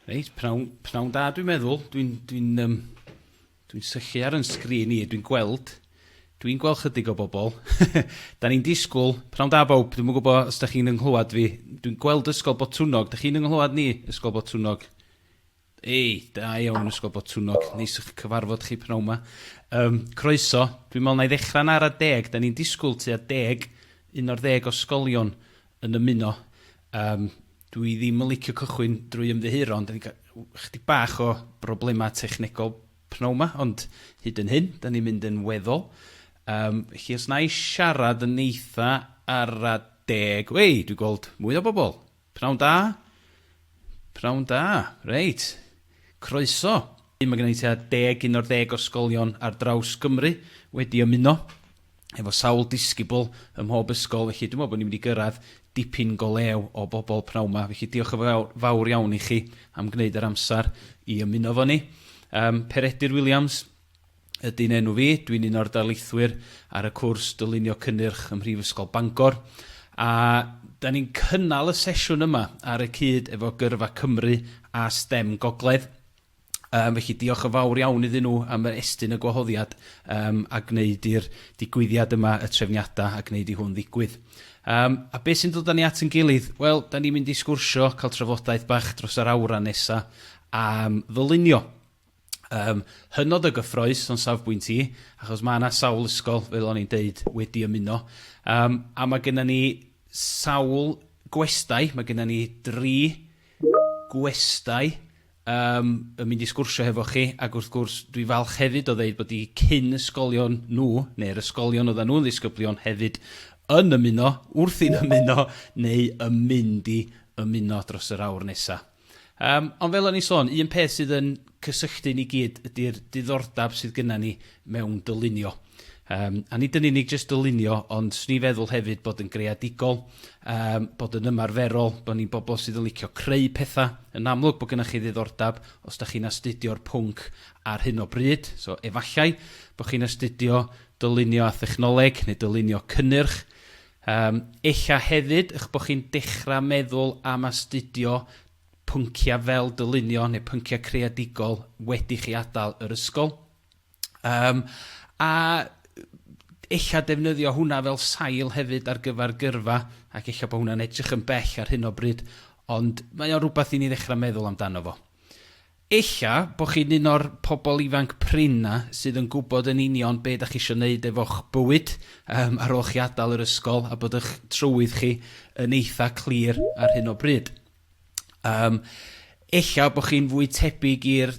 Reit, pnawn da dwi'n meddwl. Dwi'n sychu ar yn sgrin i, dwi'n gweld chydig o bobl. Da ni'n disgwyl, pnawn da bob, dwi'n gwybod os da chi'n ynghlwad fi. Dwi'n gweld ysgol Botwnog, da chi'n ynghlwad ni, ysgol Botwnog? Da iawn ysgol Botwnog, neis eich cyfarfod chi pnawn ma. Croeso, dwi'n meddwl na i ddechrau'n ar a 10, da ni'n disgwyl tua 10, 11 o ysgolion yn ymuno. Dwi ddim yn licio cychwyn drwy ymddiheuro, ond da ni'n cael chydig bach o broblemau technegol pnawn ma, ond hyd yn hyn, da ni'n mynd yn weddol. Felly os na i siarad yn eitha ar a 10, dwi'n gweld mwy o bobl. Pnawn da, reit, croeso. Mae gen i tua 10, 11 o ysgolion ar draws Cymru wedi ymuno, efo sawl disgybl ym mhob ysgol, felly dwi'n meddwl bod ni'n mynd i gyrraedd dipyn go lew o bobl pnawn ma. Felly diolch yn fawr iawn i chi am gwneud yr amser i ymuno fo ni. Peiriannydd Williams ydy'n enw fi, dwi'n un o'r darlithwyr ar y cwrs dylunio cynnyrch ym Mhrifysgol Bangor. A da ni'n cynnal y sesiwn yma ar y cyd efo Gyrfa Cymru a STEM Gogledd. Felly diolch yn fawr iawn iddyn nhw am yr estyn y gwahoddiad a gwneud i'r digwyddiad yma y trefniadau a gwneud i hwn ddigwydd. A beth sy'n dod â ni at yn gilydd? Wel, da ni'n mynd i sgwrsio, cael trafodaeth bach dros yr awra nesaf am ddylunio. Hynod y gyffroes o'n safbwynt i, achos mae yna sawl ysgol, fel o'n i'n deud, wedi ymuno. A mae gennym ni sawl gwestai, mae gennym ni 3 gwestai yn mynd i sgwrsio hefo chi, ac wrth gwrs dwi falch hefyd o ddeud bod i cyn ysgolion nhw, neu'r ysgolion oedden nhw'n disgyblion hefyd, yn ymuno, wrth i'n ymuno, neu yn mynd i ymuno dros yr awr nesaf. Ond fel o'n i sôn, un peth sydd yn cysylltu ni gyd ydy'r diddordeb sydd gyda ni mewn dylunio. A nid yn unig jyst dylunio, ond swn i feddwl hefyd bod yn greadigol, bod yn ymarferol, bod ni'n bobl sydd yn licio creu pethau. Yn amlwg bod gennych chi ddiddordeb os da chi'n astudio'r pwnc ar hyn o bryd. So efallai bod chi'n astudio dylunio a thechnoleg neu dylunio cynnyrch. Ella hefyd eich bod chi'n dechrau meddwl am astudio pynciau fel dylunio neu pynciau creadigol wedi chi adael yr ysgol. A ella defnyddio hwnna fel sail hefyd ar gyfer gyrfa, ac ella bod hwnna'n edrych yn bell ar hyn o bryd, ond mae o'n rhywbeth i ni ddechrau meddwl amdano fo. Ella bod chi'n un o'r pobl ifanc prinna sydd yn gwybod yn union beth ydych chi eisiau gwneud efo'ch bywyd ar ôl chi adael yr ysgol, a bod eich trywydd chi yn eitha clir ar hyn o bryd. Ella bod chi'n fwy tebyg i'r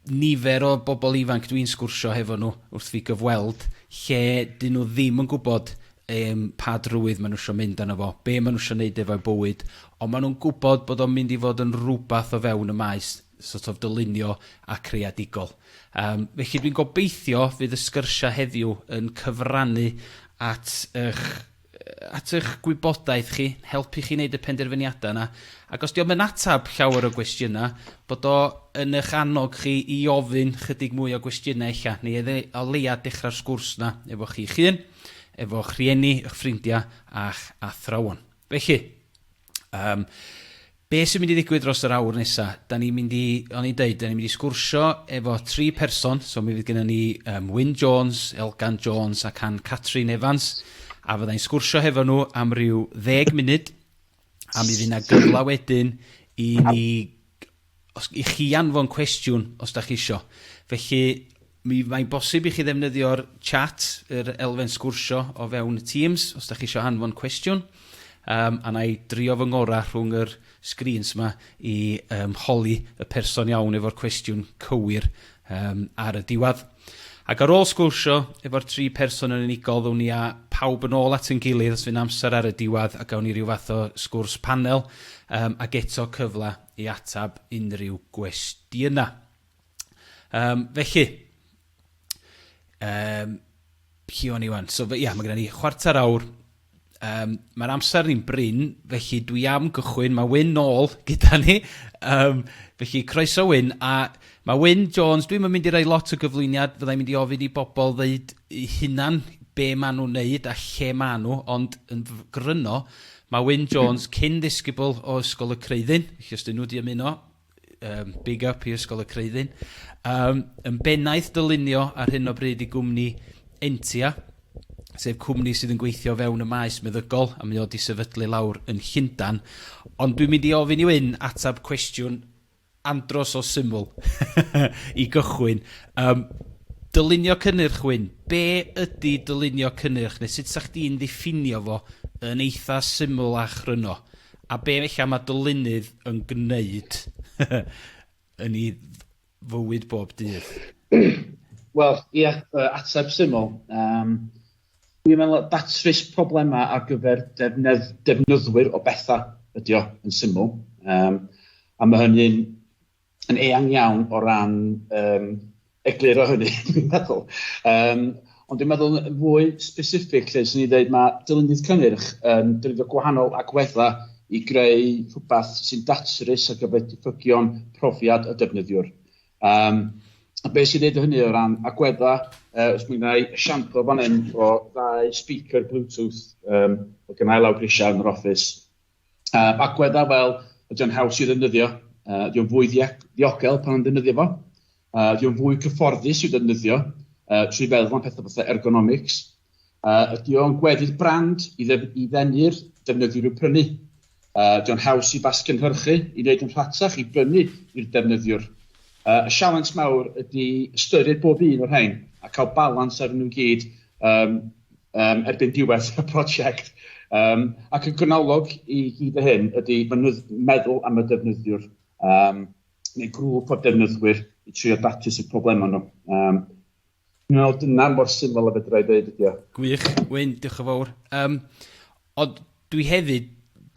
nifer o bobl ifanc dwi'n sgwrsio hefo nhw wrth fi gyfweld, lle dyn nhw ddim yn gwybod pa drwydd maen nhw eisiau mynd arno fo, be maen nhw eisiau gwneud efo'u bywyd, ond maen nhw'n gwybod bod o'n mynd i fod yn rhywbeth o fewn y maes, sort of dylunio a creadigol. Felly dwi'n gobeithio fydd y sgyrsiau heddiw yn cyfrannu at eich gwybodaeth chi, helpu chi wneud y penderfyniadau yna, ac os diolch yn atab llawer o gwestiynau, bod o yn eich annog chi i ofyn chydig mwy o gwestiynau ella, neu o leia dechrau'r sgwrs yna efo chi'ch hun, efo rhieni, eich ffrindiau a'ch athrawon. Felly, be sy'n mynd i ddigwydd dros yr awr nesaf? Da ni'n mynd i sgwrsio efo 3 person, so mi fydd gennym ni Wyn Jones, Elgan Jones ac Ann Catrin Evans, a fyddai'n sgwrsio hefo nhw am ryw 10 munud, a mi fydd yna gyfla wedyn i chi anfon cwestiwn os da chi isio. Felly, mae'n bosib i chi ddefnyddio'r chat, yr elfen sgwrsio o fewn y Teams, os da chi isio anfon cwestiwn. A na i drio fy ngorau rhwng yr screens yma i holi y person iawn efo'r cwestiwn cywir ar y diwedd. Ac ar ôl sgwrsio efo'r 3 person yn unigol, ddown ni a pawb yn ôl at yn gilydd os fy'n amser ar y diwedd, a gawn ni ryw fath o sgwrs panel ac eto cyfle i atab unrhyw gwestiynau. Felly, lle o'n i wan? So, mae gennym ni chwarter awr. Mae'r amser ni'n bryn, felly dwi am gychwyn, mae Wyn nôl gyda ni, felly croeso Wyn, a mae Wyn Jones, dwi'n mynd i roi lot o gyflwyniad, fyddai'n mynd i ofyn i bobl ddeud hunan be maen nhw'n neud a lle maen nhw, ond yn gryno, mae Wyn Jones cyn disgybl o ysgol y Creuddyn, felly os dyn nhw wedi ymuno, big up i ysgol y Creuddyn. Yn bennaeth dylunio ar hyn o bryd i gwmni Entia, sef cwmni sydd yn gweithio fewn y maes meddygol, a mae o di sefydlu lawr yn Llundan. Ond dwi'n mynd i ofyn i Wyn atab cwestiwn andros o syml i gychwyn. Dylunio cynnyrch, Wyn. Be ydy dylunio cynnyrch, neu sut sa'ch di'n ddiffinio fo yn eitha syml a chryno? A be felly mae dylunydd yn gwneud yn ei fywyd bob dydd? Wel, ie, ateb syml. Dwi'n meddwl datrys problemau ar gyfer defnyddwyr o bethau ydy o yn syml. A mae hynny'n yn eang iawn o ran egluro hynny, dwi'n meddwl. Ond dwi'n meddwl yn fwy specific, lle sy'n ni dweud mae dylunydd cynnyrch yn defnyddio gwahanol agweddau i greu rhywbeth sy'n datrys ar gyfer diffygion profiad y defnyddiwr. A beth sy'n dweud hynny o ran agweddau, os mwyn ei esiampl fan hyn o ddau speaker Bluetooth o gynnau lawr grisiau yn yr office. Agweddau fel ydy'n haws i ddefnyddio, ydy'n fwy ddiogel pan yn ddefnyddio fo, ydy'n fwy cyfforddus i'w ddefnyddio, trwy feddwl am pethau ergonomics, ydy'n gweddill brand i ddenu'r defnyddiwr i'w prynu. Ydy'n haws i basgynhyrchu, i wneud yn rhatach i brynu i'r defnyddiwr. Y sialens mawr ydy ystyried bob un o'r rhain a cael balans ar nhw gyd erbyn diwedd y prosiect. Ac yn gynnalog i gyd y hyn ydy meddwl am y defnyddiwr neu grŵp o defnyddwyr i trio datrys y problemau nhw. Dwi'n meddwl dyna mor syml a fedra i ddweud ydy o. Gwych, Wyn, diolch yn fawr. Ond dwi hefyd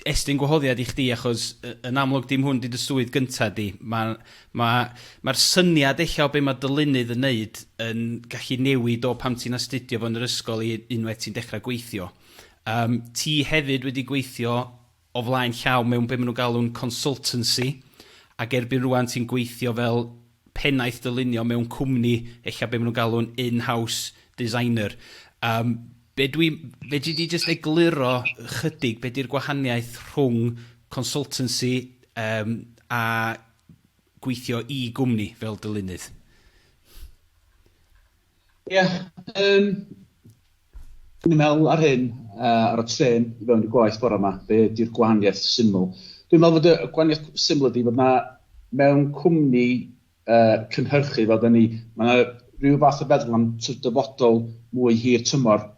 estyn gwahoddiad i chdi, achos yn amlwg dim hwn di dy swydd gyntaf di. Mae'r syniad eich o be mae dylunydd yn neud yn gallu newid o pam ti'n astudio fo yn yr ysgol i unwaith ti'n dechrau gweithio. Ti hefyd wedi gweithio o flaen llaw mewn be maen nhw'n galw'n consultancy, ac erbyn rwan ti'n gweithio fel pennaeth dylunio mewn cwmni, eich be maen nhw'n galw'n in-house designer. Fe dwi di just egluro chydig, be di'r gwahaniaeth rhwng consultancy a gweithio i gwmni fel dylunydd? Ie, dwi'n meddwl ar hyn, ar y tren i fewn i gwaith bore yma, be di'r gwahaniaeth syml. Dwi'n meddwl fod y gwahaniaeth syml ydy fod yna mewn cwmni cynhyrchu fel dyn ni, mae yna rhyw fath o feddwl am dyfodol mwy hir tymor.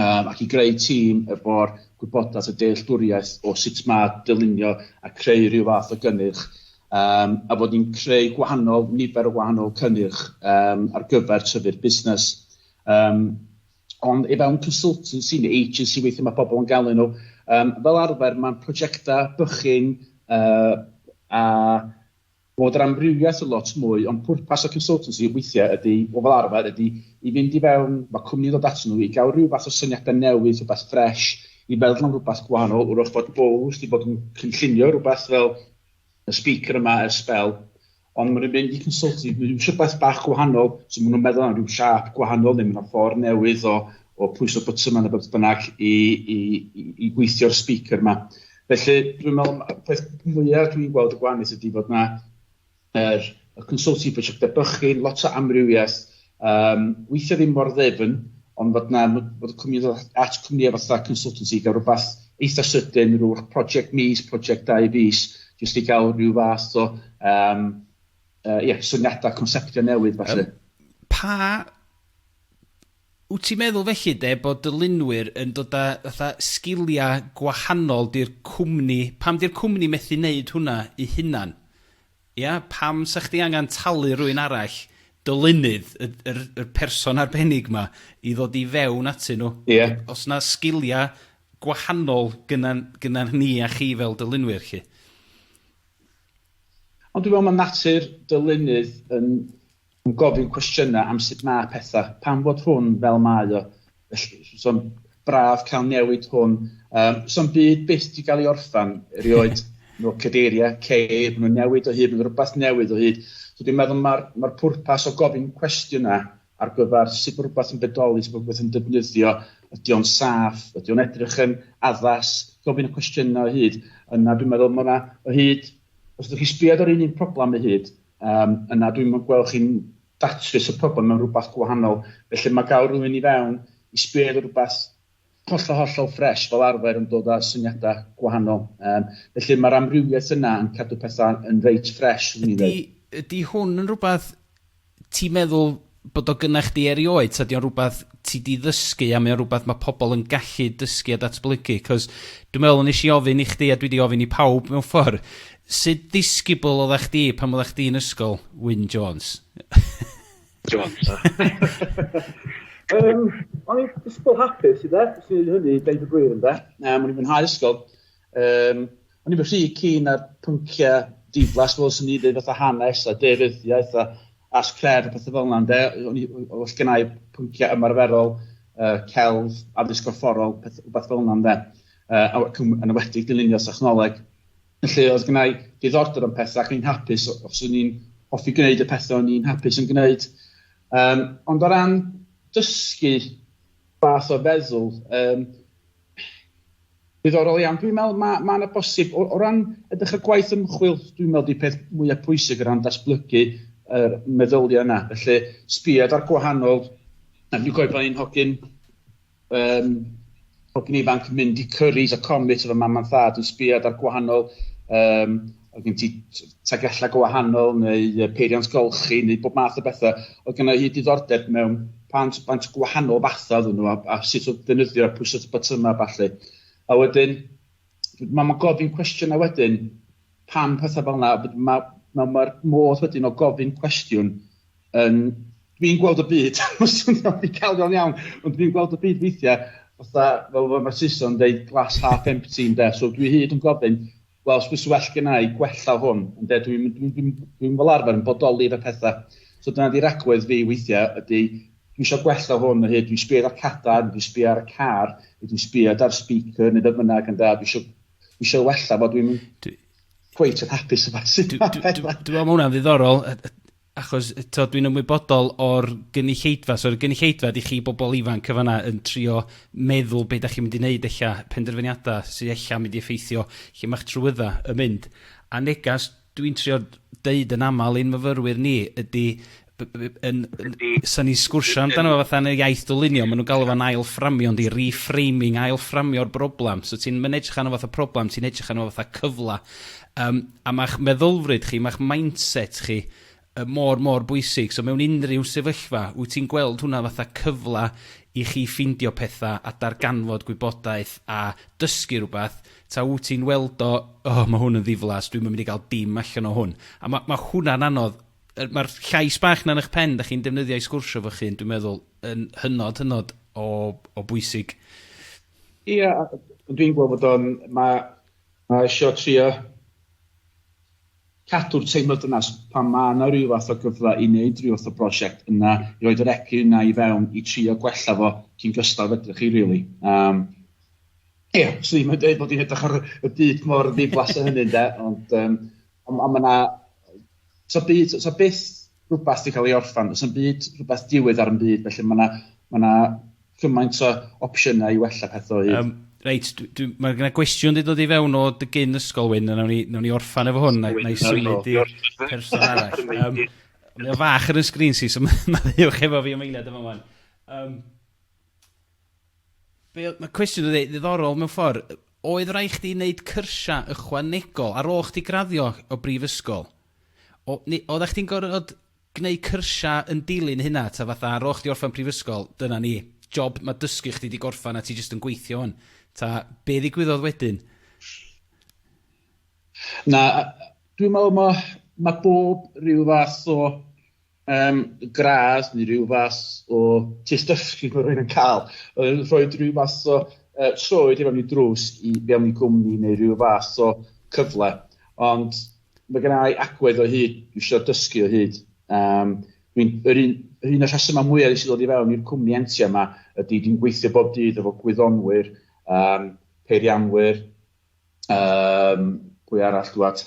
Ac i greu tîm efo'r gwybodaeth y dealltwriaeth o sut mae dylunio a creu rhyw fath o gynnyrch, a bod ni'n creu nifer o gwahanol cynnyrch ar gyfer tyfu'r busnes. Ond efo fewn consultancy neu agency weithio mae pobl yn galw nhw, fel arfer mae'n prosiectau bychin a bod yr amrywiaeth y lot mwy, ond pwrpas o consultancy weithiau ydy, o fel arfer, ydy i fynd i fewn, mae cwmni'n dod at nhw, i gael rhyw fath o syniadau newydd, rhywbeth ffresh, i feddwl am rhywbeth gwahanol, wrth bod bwys, i bod yn cynllunio rhywbeth fel y speaker yma spel, ond maen nhw'n mynd i consultancy, maen nhw'n rhywbeth bach gwahanol, so maen nhw'n meddwl am rhyw siap gwahanol, neu maen nhw'n ffordd newydd o pwys o bwtym yna bod bynnag i gweithio'r speaker yma. Felly, dwi'n meddwl, peth mwyaf dwi'n gweld y gwahaniaeth ydy fod yna y consultancy prosiectau bychin, lot o amrywiaeth, weithio ddim mor ddefn, ond fod y cwmnïau fatha consultancy gael rhywbeth eitha sydyn, rhywbeth project mis, project 2 fis, jyst i gael rhyw fath o syniadau, conceptio newydd falle. Wyt ti'n meddwl felly bod dylunwyr yn dod â sgiliau gwahanol di'r cwmni, pam di'r cwmni methu wneud hwnna i hunan? Pam sa chdi angen talu rhywun arall, dylunydd, y person arbennig ma, i ddod i fewn atyn nhw? Os na sgiliau gwahanol gyda ni a chi fel dylunwyr chi? Ond dwi'n meddwl mae natur dylunydd yn gofyn cwestiynau am sut mae pethau. Pam fod hwn fel mae o? So'n braf cael newid hwn. So'n byd byth di gael ei orffan, erioed nhw'n cadeiriau, ceir, nhw'n newid o hyd, nhw'n rhywbeth newid o hyd. So dwi'n meddwl mae'r pwrpas o gofyn cwestiynau ar gyfer sut mae rhywbeth yn bedoli, sut mae rhywbeth yn defnyddio, ydy o'n saff, ydy o'n edrych yn addas, gofyn y cwestiynau o hyd. Yna dwi'n meddwl mae yna o hyd os ydych chi sbiad ar un problem y hyd, yna dwi'n gweld chi'n datrys y problem mewn rhywbeth gwahanol. Felly mae gael rhywun i fewn i sbiad ar rhywbeth hollol ffres fel arfer yn dod â syniadau gwahanol. Felly mae'r amrywiaeth yna yn cadw pethau yn reit ffres. Ydy hwn yn rhywbeth ti'n meddwl bod o gynnach chdi erioed, ta di o'n rhywbeth ti di ddysgu a mae o'n rhywbeth mae pobl yn gallu dysgu a datblygu? Cos dwi'n meddwl nes i ofyn i chdi a dwi di ofyn i pawb mewn ffordd, sut disgybl oeddech chdi pan oeddech chdi yn ysgol, Wyn Jones? O'n i'n ysgol hapus i dde, sy'n hynny, deud y gwir yn dde. O'n i'n fwynhau ysgol. O'n i'n rhy keen ar pynciau diflas, fel sy'n ni dweud fatha hanes a deiryddiaeth a sgrer a pethau fel yna, de. Oes gennau pynciau ymarferol, celf, addysg corfforol, rhywbeth fel yna, de. Yn ywedig dylunio sachnoleg. Felly, oedd gennau diddordeb yn pethau ac o'n i'n hapus os o'n i'n hoffi gwneud y pethau o'n i'n hapus yn gwneud. Ond o ran dysgu fath o feddwl, diddorol iawn. Dwi'n meddwl mae yna bosib, o ran edrych ar gwaith ymchwil, dwi'n meddwl di peth mwyaf pwysig o ran datblygu yr meddyliau yna. Felly, sbiad ar gwahanol, dwi'n gwybod bod ni'n hogyn ifanc yn mynd i cyrris a comit efo mam a thad, yn sbiad ar gwahanol, oedd gen ti tagella gwahanol, neu peiriant golchi, neu bob math o bethau. Oedd gen i diddordeb mewn pant gwahanol fathau oedden nhw, a sut oedd defnyddio a pwysau botymau falle. A wedyn, mae'n gofyn cwestiwn a wedyn, pam pethau fel yna, mae'r modd wedyn o gofyn cwestiwn dwi'n gweld y byd, dwi'n cael iawn, ond dwi'n gweld y byd weithiau, fel mae'r Saeson yn dweud glass half empty, so dwi hyd yn gofyn, wel, os bys well gynnau gwella hwn, dwi'n fel arfer yn bodoli y pethau. So dyna di'r agwedd fi weithiau, ydy, dwi eisiau gwella hwn, dwi'n sbiad ar cadar, dwi'n sbiad ar y car, dwi'n sbiad ar speaker, neu dyn bynnag yn da, dwi eisiau wella, bod dwi'n cweit yn hapus yma. Dwi'n meddwl hwnna'n ddiddorol, achos dwi'n ymwybodol o'r gynulleidfa, so'r gynulleidfa di chi bobl ifanc cyfanna yn trio meddwl beth ydych chi'n mynd i wneud eich penderfyniadau sydd eich mynd i effeithio lle mae'ch trwydda yn mynd. A negas, dwi'n trio deud yn aml ein myfyrwyr ni ydy sa'n ni sgwrsio amdano fo fatha yn y iaith dylunio, maen nhw'n galw fo'n ail-fframio, di reframing, ail-fframio'r broblem. So ti'n mynd edrych arno fatha problem, ti'n edrych arno fatha cyfla. A mae'ch meddylfryd chi, mae'ch mindset chi mor bwysig. So mewn unrhyw sefyllfa, wyt ti'n gweld hwnna fatha cyfla i chi ffindio pethau a darganfod gwybodaeth a dysgu rhywbeth, ta wyt ti'n weld mae hwn yn ddiflas, dwi'n mynd i gael dim allan o hwn. A mae hwnna'n anodd. Mae'r llais bach na'n eich pen da chi'n defnyddio i sgwrsio fo chi, dwi'n meddwl, yn hynod o bwysig. Ie, dwi'n gweld bod mae eisiau trio cadw'r teimlad yna pan mae yna rhyw fath o gyfle i wneud rhyw fath o brosiect yna, i roed yr ecyn yna i fewn, i trio gwella fo cyn gystal fedrwch chi, really. Ie, so ddim yn dweud bod i'n edrych ar y byd mor ddiflas yn hynny, de, ond mae yna. So beth rhywbeth di cael ei orffan, os yn byd rhywbeth diwedd ar yn byd, felly mae yna cymaint o opsiynau i wella pethau o hyd. Reit, mae yna gwestiwn di dod i fewn o dy gyn ysgol, Wyn, a nawn ni orffan efo hwn, na i symud i'r person arall. Mae o fach ar y sgrin si, so mae ddiwch efo fi ymwneud efo man. Mae cwestiwn yn ddiddorol mewn ffordd, oedd rai chdi wneud cyrsia ychwanegol ar ôl chdi graddio o brifysgol? Oeddech chdi'n gorfod gwneud cyrsia yn dilyn hynna, ta fatha ar ôl chdi orffan prifysgol, dyna ni, job mae dysgu chdi di gorffan a ti jyst yn gweithio hwn. Ta, be ddigwyddodd wedyn? Na, dwi'n meddwl mae bob rhyw fath o gradd neu rhyw fath o tystysgu mae rhywun yn cael. Rhoi rhyw fath o troed i fewn i drws i fewn i gwmni neu rhyw fath o cyfle. Ond mae gennau agwedd o hyd, dwi eisiau dysgu o hyd. Yr un o'r rhesymau mwyaf sydd dod i fewn i'r cwmni entia yma ydy dwi'n gweithio bob dydd efo gwyddonwyr, peiriannwyr, pwy arall dwad,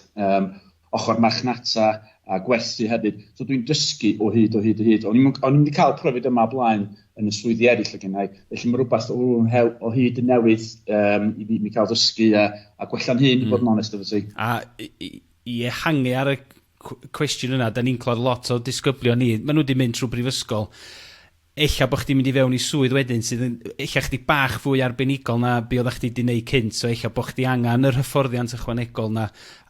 ochr marchnata a gwerthu hefyd. So dwi'n dysgu o hyd. O'n i'n mynd i cael profiad yma blaen yn y swyddi eraill o gennau. Felly mae rhywbeth o hyd yn newydd i mi cael dysgu a gwella'n hyn, i bod yn onest efo ti. A i ehangu ar y cwestiwn yna, da ni'n clod lot o disgyblion ni, maen nhw wedi mynd trwy brifysgol, ella bod chdi'n mynd i fewn i swydd wedyn, sydd yn ella chdi bach fwy arbenigol na be oeddech chdi wedi gwneud cynt, so ella bod chdi angen yr hyfforddiant ychwanegol na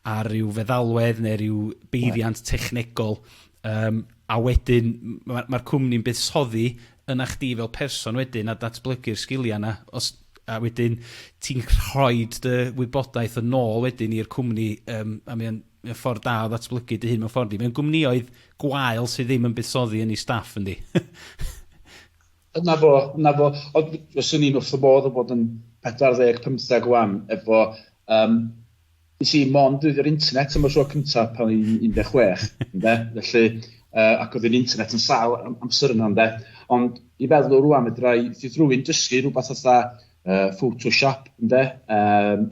ar ryw feddalwedd neu ryw beiriant technegol, a wedyn mae'r cwmni'n buddsoddi yna chdi fel person wedyn a datblygu'r sgiliau yna, a wedyn ti'n rhoi dy wybodaeth yn ôl wedyn i'r cwmni, a mae'n ffordd da o ddatblygu dy hun mewn ffordd. Mae'n gwmnioedd gwael sydd ddim yn buddsoddi yn ei staff, yndi? Na fo. Ond fyswn ni'n wrth y bodd o bod yn 40-50 wan efo nes i mond yr internet am y tro cyntaf pan i'n 16, ynde? Felly, ac oedd yr internet yn sal amser yna, ynde? Ond i feddwl rwan medrai rhywun dysgu rhywbeth fatha Photoshop, ynde?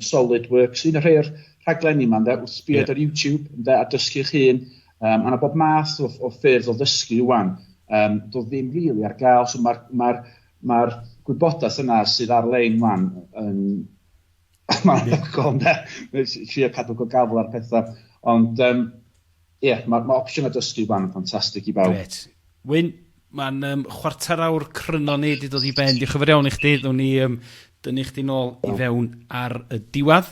SolidWorks, un o'r rhai'r rhaglenni yma, ynde? Wrth sbio ar YouTube, ynde? A dysgu eich hun. Yna bob math o ffyrdd o ddysgu rwan. Doedd ddim rili ar gael, so mae'r gwybodaeth yna sydd ar-lein rwan yn mae'n ddogol, ne? Trio cadw go gafel ar pethau. Ond, mae opsiwn o dysgu rwan yn ffantastig i bawb. Gret. Wyn, mae'n chwarter awr cryno ni wedi dod i ben. Diolch yn fawr iawn i chdi. Dynnu chdi nôl i fewn ar y diwadd.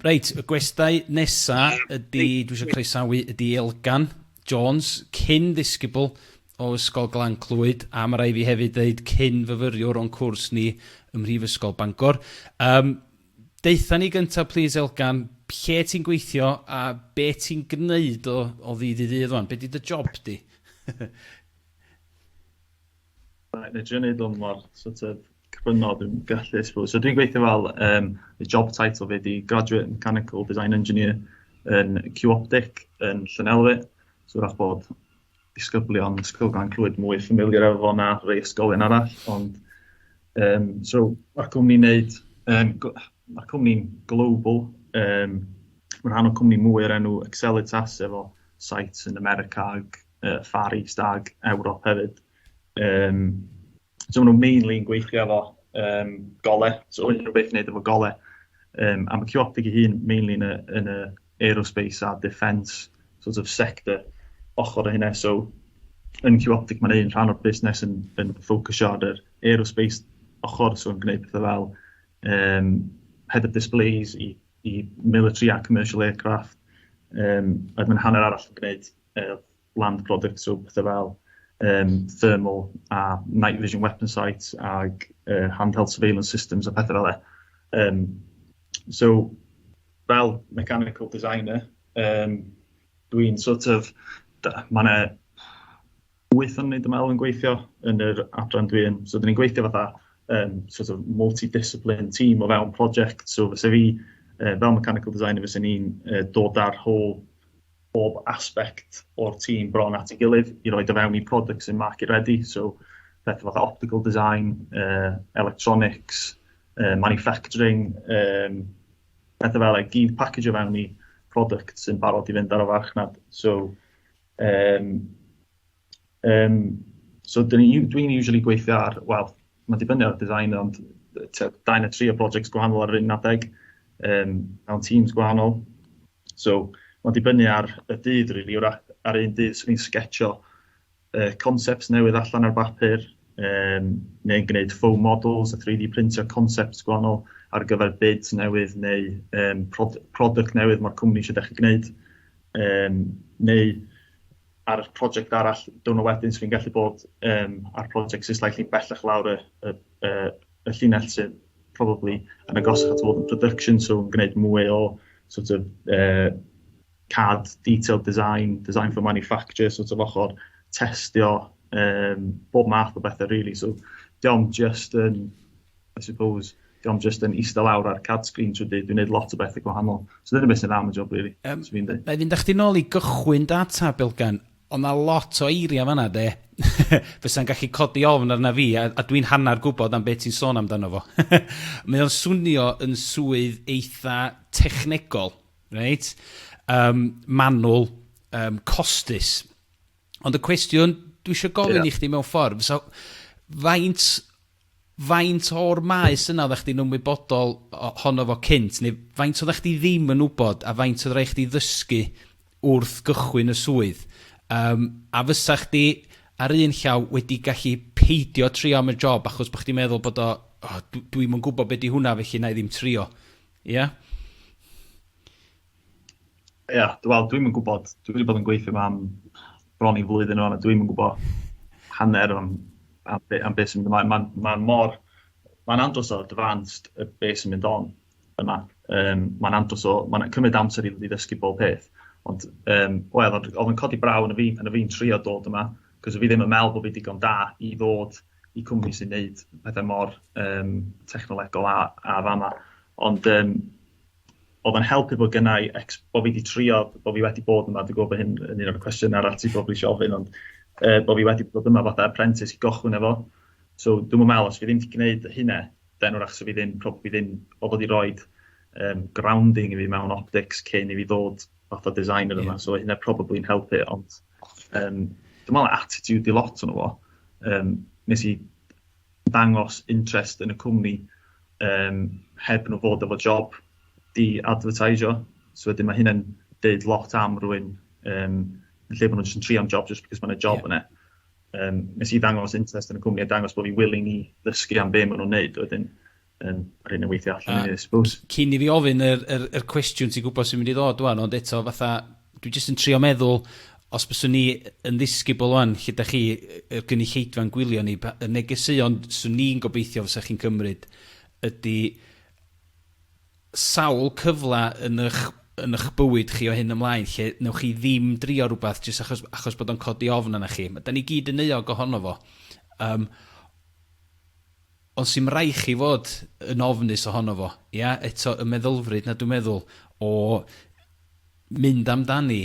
Reit, y gwestai nesa ydy, dwi eisiau croesawu, ydy Elgan Jones, cyn ddisgybl o Ysgol Glan Clwyd, a mae rai fi hefyd dweud cyn fyfyriwr o'n cwrs ni ym Mhrifysgol Bangor. Deitha ni gyntaf, please, Elgan, lle ti'n gweithio a be ti'n gwneud o ddydd i ddydd o'n? Be di dy job di? Neu dwi'n neud o'n mor sort of cryno dwi'n gallu ysbryd. So dwi'n gweithio fel y job title fi di Graduate Mechanical Design Engineer yn Q-Optic yn Llanelwy. So rach bod disgyblion Ysgol Glan Clwyd mwy familiar efo na rhai ysgolion arall. Ond, so mae'r cwmni'n neud, mae'r cwmni'n global. Mae'n rhan o cwmni mwy o'r enw Accelitas efo sites yn America ag Far East ag Ewrop hefyd. So maen nhw mainly yn gweithio efo gole, so unrhyw beth wneud efo gole. A mae Q-Optic ei hun mainly yn y aerospace a defence sort of sector ochr o hynny. So yn Q-Optic mae'n un rhan o'r busnes yn ffocysio ar yr aerospace ochr, so yn gwneud pethau fel head-up displays i military a commercial aircraft. Mae'n hanner arall yn gwneud land products, so pethau fel thermal a night vision weapon sights ag handheld surveillance systems a pethau fel e. So fel mechanical designer, dwi'n sort of, mae'n 8 o'n dwi'n meddwl yn gweithio yn yr adran dwi'n, so dyn ni'n gweithio fatha sort of multidiscipline team o fewn project, so fysa fi fel mechanical designer fysa ni'n dod ar bob aspect o'r tîm bron at ei gilydd i roi fewn i products in market ready, so pethau fatha optical design, electronics, manufacturing, pethau fel gyd package o fewn i products yn barod i fynd ar y farchnad. So, dwi'n usually gweithio ar, wel, mae'n dibynnu ar design, ond 2 neu 3 o projects gwahanol ar yr un adeg, mewn teams gwahanol. So, mae'n dibynnu ar y dydd, really, ar un dydd sy'n ni'n sketcho concepts newydd allan ar bapur, neu'n gwneud foam models, a 3D printio concepts gwahanol ar gyfer bids newydd, neu product newydd mae'r cwmni eisiau dechrau gwneud, neu ar y prosiect arall, dwi'n wedyn sy'n gallu bod ar prosiect sy'n slightly bellach lawr y llinell sydd probably yn agosach at fod yn production, so yn gwneud mwy o sort of CAD, detailed design for manufacture, sort of ochr testio, bob math o bethau really. So diolch just yn, I suppose, diolch just yn eistedd lawr ar CAD screen trwy dydd, dwi'n gwneud lot o bethau gwahanol. So dyna beth sy'n am y job really. Na i fynd â chdi nôl i gychwyn data, Elgan, ond na lot o eiria fanna, de. Fysa'n gallu codi ofn arna fi, a dwi'n hannar gwybod am beth ti'n sôn amdano fo. Mae o'n swnio yn swydd eitha technegol, right? Manwl, costus. Ond y cwestiwn, dwi eisiau gofyn i chdi mewn ffordd, so faint faint o'r maes yna oeddech chdi'n ymwybodol honno fo cynt, neu faint oeddech chdi ddim yn wybod, a faint oeddech rhaid chdi ddysgu wrth gychwyn y swydd. A fysa chdi ar un llaw wedi gallu peidio trio am y job, achos bod chdi'n meddwl bod dwi'm yn gwybod beth di hwnna, felly na i ddim trio. Ie? Ie, wel, dwi'm yn gwybod. Dwi wedi bod yn gweithio am bron i flwyddyn o'n, dwi'm yn gwybod hanner am beth sy'n mynd ymlaen. Mae'n andros o advanced y beth sy'n mynd on yma. Mae'n cymryd amser i ddysgu bob peth. Ond oedd yn codi braw yn y fi'n trio dod yma, cos fi ddim yn meddwl bod fi digon da i ddod i cwmni sy'n neud pethau mor technolegol a fama. Ond oedd yn helpu bod gennau, bod fi wedi trio, bod fi wedi bod yma, dwi'n gwybod bod hyn yn un o'r cwestiwn arall ti'n probably ofyn, ond bod fi wedi bod yma fatha apprentice i gochwyn efo. So dwi'n meddwl, os fi ddim wedi gwneud hynna, den o'r achos fi ddim, oedd wedi rhoi grounding i fi mewn optics cyn i fi ddod fatha designer yma, so hynna probably yn helpu, ond dwi'n meddwl attitude i lot o'n fo. Nes i dangos interest yn y cwmni heb nhw fod efo job di advertisio, so wedyn mae hynna'n deud lot am rhywun yn lle bod nhw'n just yn trio am job just because mae'n job yna. Nes i ddangos interest yn y cwmni a dangos bod fi willing i ddysgu am be maen nhw'n neud, wedyn ar hyn y weithio allan, I suppose. Cyn i fi ofyn yr cwestiwn ti'n gwybod sy'n mynd i ddod wan, ond eto fatha, dwi jyst yn trio meddwl, os byswn ni yn ddisgybl wan, lle da chi y gynulleidfa'n gwylio ni, y negeseuon swn ni'n gobeithio fysa chi'n cymryd, ydy sawl cyfla yn eich bywyd chi o hyn ymlaen, lle newch chi ddim drio rhywbeth jyst achos bod o'n codi ofn yna chi. Da ni gyd yn euog ohono fo. Ond sy'n rai chi fod yn ofnus ohono fo. Ia? Eto y meddylfryd na dwi'n meddwl o mynd amdani,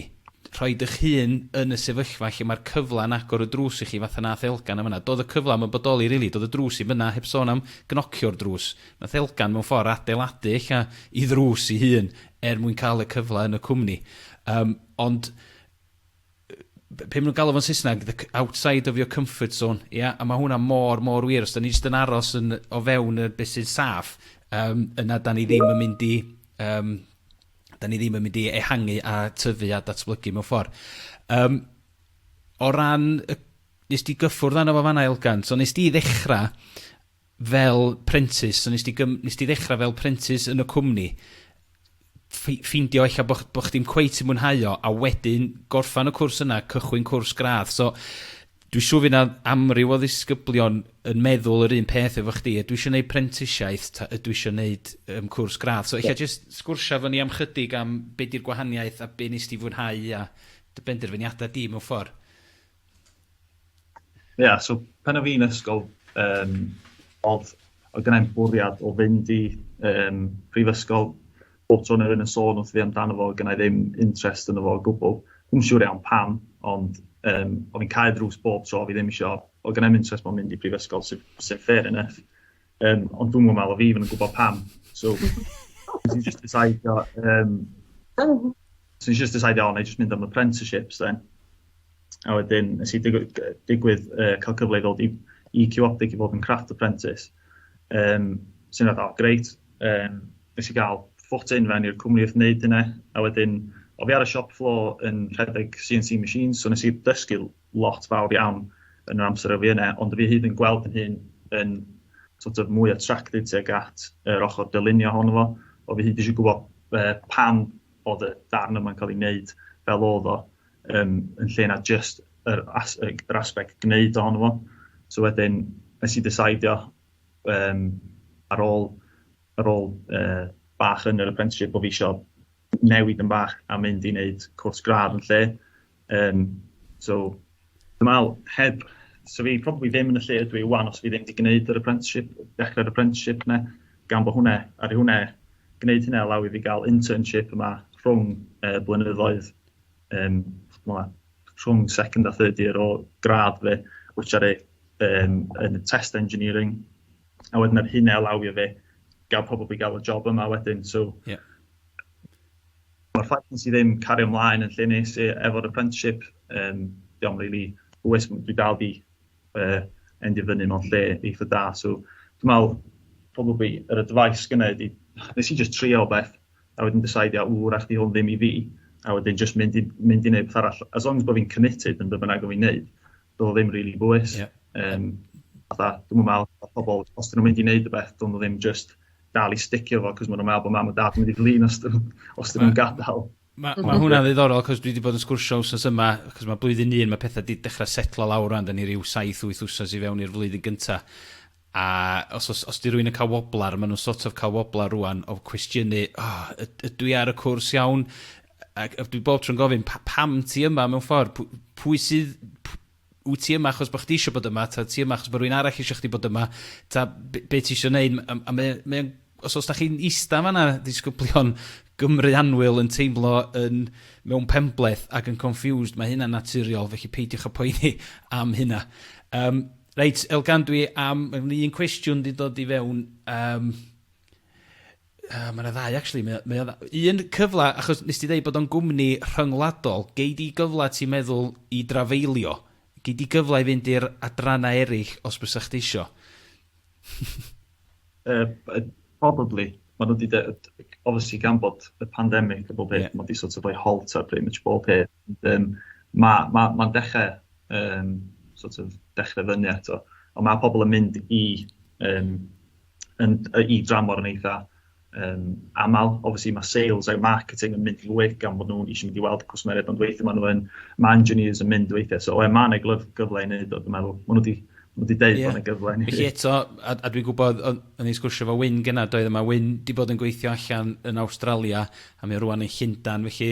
rhoid eich hun yn y sefyllfa lle mae'r cyfla'n agor y drws i chi fatha nath Elgan am yna. Doedd y cyfla yn bodoli, rili, doedd y drws i fyna heb sôn am gnocio'r drws. Nath Elgan mewn ffordd adeiladu eich i drws i hun mwyn cael y cyfla yn y cwmni. Ond, pe maen nhw'n galw fo'n Saesneg, the outside of your comfort zone, a mae hwnna mor wir. Os da ni jyst yn aros o fewn y beth sy'n saff, yna da ni ddim yn mynd i... da ni ddim yn mynd i ehangu a tyfu a datblygu mewn ffordd. O ran, nes di gyffwrdd anna fo fanna Elgan, so nes di ddechrau fel prentice, so nes di ddechrau fel prentice yn y cwmni, ffeindio eich bod chdi'n cweit yn mwynhau o, a wedyn gorffan y cwrs yna, cychwyn cwrs gradd. So, dwi'n siŵr fydd na amryw o ddisgyblion yn meddwl yr un peth efo chdi. Dwi eisiau gwneud prentisiaeth, dwi eisiau gwneud cwrs gradd. So, eich just sgwrsio fo ni am chydig am be di'r gwahaniaeth a be nes ti fwynhau a dy benderfyniadau di mewn ffordd. Ie, so pen o fi'n ysgol, oedd gennau'n bwriad o fynd i prifysgol. Bob tro yn y sôn wrth fi amdano fo, gennau ddim interest yn efo o gwbl. Dwi'n siŵr iawn pam, ond o fi'n cael drws bob tro, fi ddim eisiau, o gennau'n interest mo'n mynd i prifysgol sy'n fair enough. Ond dwi'n meddwl o fi fy'n gwybod pam. So, nes i just decidio, na i just mynd am apprenticeships then. A wedyn, nes i digwydd cael cyfle i ddod i Q-Optic i fod yn craft apprentice. Sy'n dweud, greit, nes i gael ffot-in fewn i'r cwmni wrth wneud hynny, a wedyn, o fi ar y shop floor yn rhedeg CNC machines, so nes i dysgu lot fawr iawn yn yr amser o fi yna, ond fi hyd yn gweld yn hyn yn sort of mwy attracted tuag at yr ochr dylunio honno fo, o fi hyd eisiau gwybod pam oedd y darn yma'n cael ei wneud fel oedd o, yn lle na just yr aspect gwneud ohono fo. So wedyn, nes i decidio ar ôl bach yn yr apprenticeship o fi eisiau newid yn bach a mynd i wneud cwrs gradd yn lle. So, dwi'n meddwl, so fi probably ddim yn y lle ydw i wan os fi ddim wedi gwneud yr apprenticeship, dechrau'r apprenticeship yna, gan bod hwnna, ar hwnna, gwneud hynna law i fi gael internship yma rhwng blynyddoedd, rhwng second a third year o gradd fi, which ar yn test engineering, a wedyn ar hynna law i fi probably gael y job yma wedyn, so mae'r ffaith nes i ddim cario ymlaen yn lle nes i efo'r apprenticeship, diolch really, dwi dal di endio fyny mewn lle eitha da, so dwi'n meddwl, probably, yr advice gyda ydi, nes I just trio beth, a wedyn decidio, rach di hwn ddim I fi, a wedyn just mynd I wneud beth arall. As long as bod fi'n committed yn bynnag o fi'n wneud, do ddim really bwys. Dwi'n meddwl, pobl, os dyn nhw'n mynd I wneud y beth, dwi'n ddim just dal I sticio fo, cos maen nhw'n meddwl bod mam a dad yn mynd I flin os dyn nhw'n gadael. Mae hwnna'n ddiddorol, cos dwi wedi bod yn sgwrsio wsos yma, cos mae blwyddyn un, mae pethau wedi dechrau setlo lawr rwan, da ni ryw 7-8 wsos I fewn i'r flwyddyn gyntaf. A os di rwy'n yn cael woblar, maen nhw'n sort of cael woblar rwan o cwestiynu, ydw I ar y cwrs iawn? Ac dwi bob tro'n gofyn, pam ti yma mewn ffordd? Pwy sydd... Wyt ti yma achos bod chdi eisiau bod yma, ta ti yma achos bod rwy'n arall eisiau chdi bod yma, ta be ti eisiau gwneud? Os da chi'n ista fan'na, disgyblion Gymru anwyl yn teimlo mewn penbleth ac yn confused, mae hynna'n naturiol, felly peidiwch a poeni am hynna. Reit, Elgan, dwi am un cwestiwn di dod I fewn. Mae'n ddau, actually. Un cyfle, achos nes ti dweud bod o'n gwmni rhyngwladol, gei di gyfle ti'n meddwl I drafeilio? Gei di gyfle I fynd i'r adrannau eraill os bysa chdi isio? Probably. Mae nhw wedi, obviously gan bod y pandemic a bob peth, mae wedi sort of like halt ar pretty much bob peth. Mae'n dechrau, sort of dechrau fyny eto. Ond mae pobl yn mynd I dramor yn eitha amal. Obviously mae sales a marketing yn mynd I fwy gan bod nhw'n eisiau mynd I weld y cwsmeriaid, ond weithio mae engineers yn mynd weithio. So mae'n gyfle I wneud, dwi'n meddwl. Mae nhw wedi deud bod yn gyfle I wneud. Felly eto, a dwi'n gwybod, yn ei sgwrsio fo Wyn gyna, doedd yma Wyn di bod yn gweithio allan yn Awstralia, a mae rwan yn Llundain, felly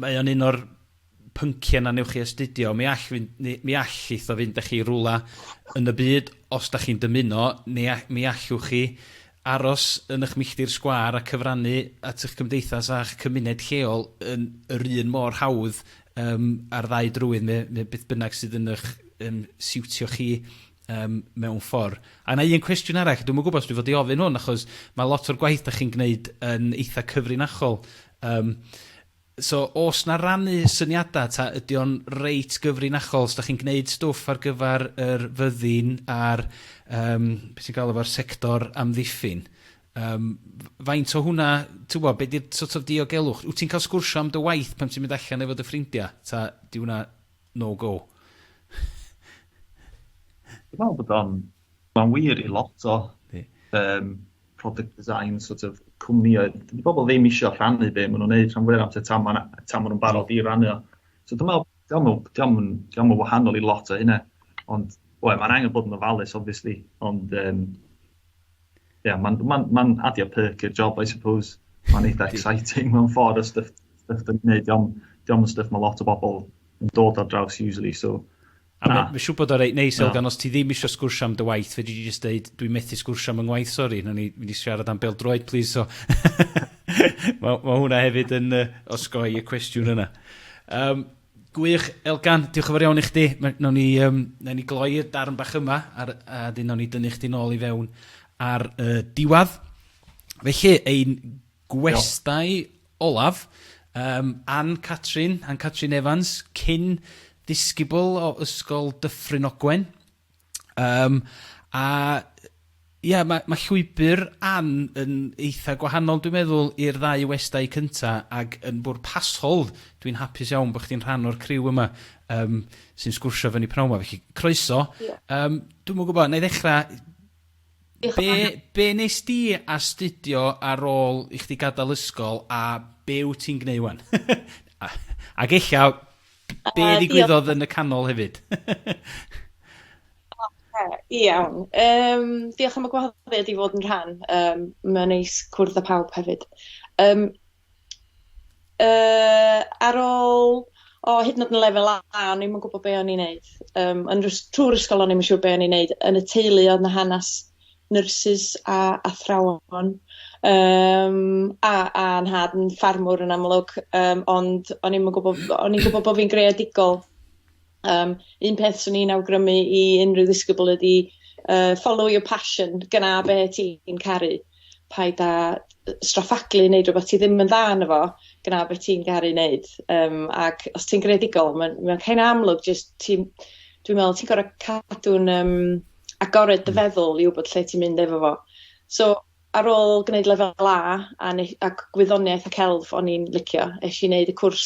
mae o'n un o'r pynciau na newch chi astudio, mi all eitho fynd â chi rwla yn y byd, os da chi'n dymuno, mi allwch chi aros yn eich milltir sgwar a cyfrannu at eich cymdeithas a'ch cymuned lleol yn yr un mor hawdd ar ddau drwydd, neu beth bynnag sydd yn eich siwtio chi mewn ffordd. A na un cwestiwn arall, dwi'n gwybod os dwi'n fod I ofyn hwn, achos mae lot o'r gwaith da chi'n gwneud yn eitha cyfrinachol. So, os na rannu syniadau, ta ydy o'n reit gyfrinachol, os da chi'n gwneud stwff ar gyfer yr fyddin a'r, beth sy'n cael efo'r sector amddiffyn, faint o hwnna, ti'n gwybod, beth ydy'r sort of diogelwch? Wyt ti'n cael sgwrsio am dy waith pan ti'n mynd allan efo dy ffrindiau? Ta, di hwnna no-go? Dwi'n meddwl bod o'n wir I lot o product design sort of cwmnioedd. Dydy bobl ddim eisiau rhannu be maen nhw'n neud rhan fwyaf amser tan maen nhw'n barod I rannu. So dwi'n meddwl, diolch yn wahanol I lot o hynna. Ond, mae'n angen bod yn ofalus, obviously. Ond, mae'n adio perk i'r job, I suppose. Mae'n eitha exciting mewn ffordd o stuff dwi'n neud. Diolch yn stuff mae lot o bobl yn dod ar draws usually, so... A mae'n siŵr bod o reit neis, Elgan, os ti ddim eisiau sgwrsio am dy waith, fe di just dweud, dwi'n methu sgwrsio am yng ngwaith, sori, na ni mynd I siarad am bêl-droed, please, so. Mae hwnna hefyd yn osgoi y cwestiwn yna. Gwych, Elgan, diolch yn fawr iawn I chdi. Nawn ni gloi'r darn bach yma, a dyn nawn ni dynnu chdi nôl I fewn ar diwadd. Felly, ein gwestai olaf, Ann Catrin Evans, cyn disgybl o ysgol Dyffryn Ogwen. Mae llwybr Ann yn eitha gwahanol, dwi'n meddwl, i'r ddau westau cynta, ac yn bwrpasol, dwi'n hapus iawn bod chdi'n rhan o'r criw yma sy'n sgwrsio fyny pnawn yma. Felly, croeso. Dwi'n mwyn gwybod, na I ddechrau, be nes di astudio ar ôl I chdi gadael ysgol, a be wyt ti'n gwneud wan? Ac eilla, be ddigwyddodd yn y canol hefyd? Iawn. Diolch am y gwahoddiad I fod yn rhan. Mae'n neis cwrdd â pawb hefyd. Ar ôl hyd yn oed yn lefel A, o'n i'n gwybod be o'n i'n neud. Trwy'r ysgol o'n i'n siŵr be o'n i'n neud. Yn y teulu oedd na hanes nyrsys a athrawon. A nhad yn ffarmwr yn amlwg, ond o'n i'n gwybod bod fi'n greadigol. Un peth swn i'n awgrymu I unrhyw ddisgybl ydy follow your passion, gyna be ti'n caru. Paid a straffaglu neud rhywbeth ti ddim yn dda yn efo, gyna be ti'n caru neud. Ac os ti'n greadigol, mae'n cael amlwg, dwi'n meddwl ti'n gorau cadw'n agored dy feddwl i wybod lle ti'n mynd efo fo. So, ar ôl gwneud lefel A gwyddoniaeth a celf o'n i'n licio, eisiau wneud y cwrs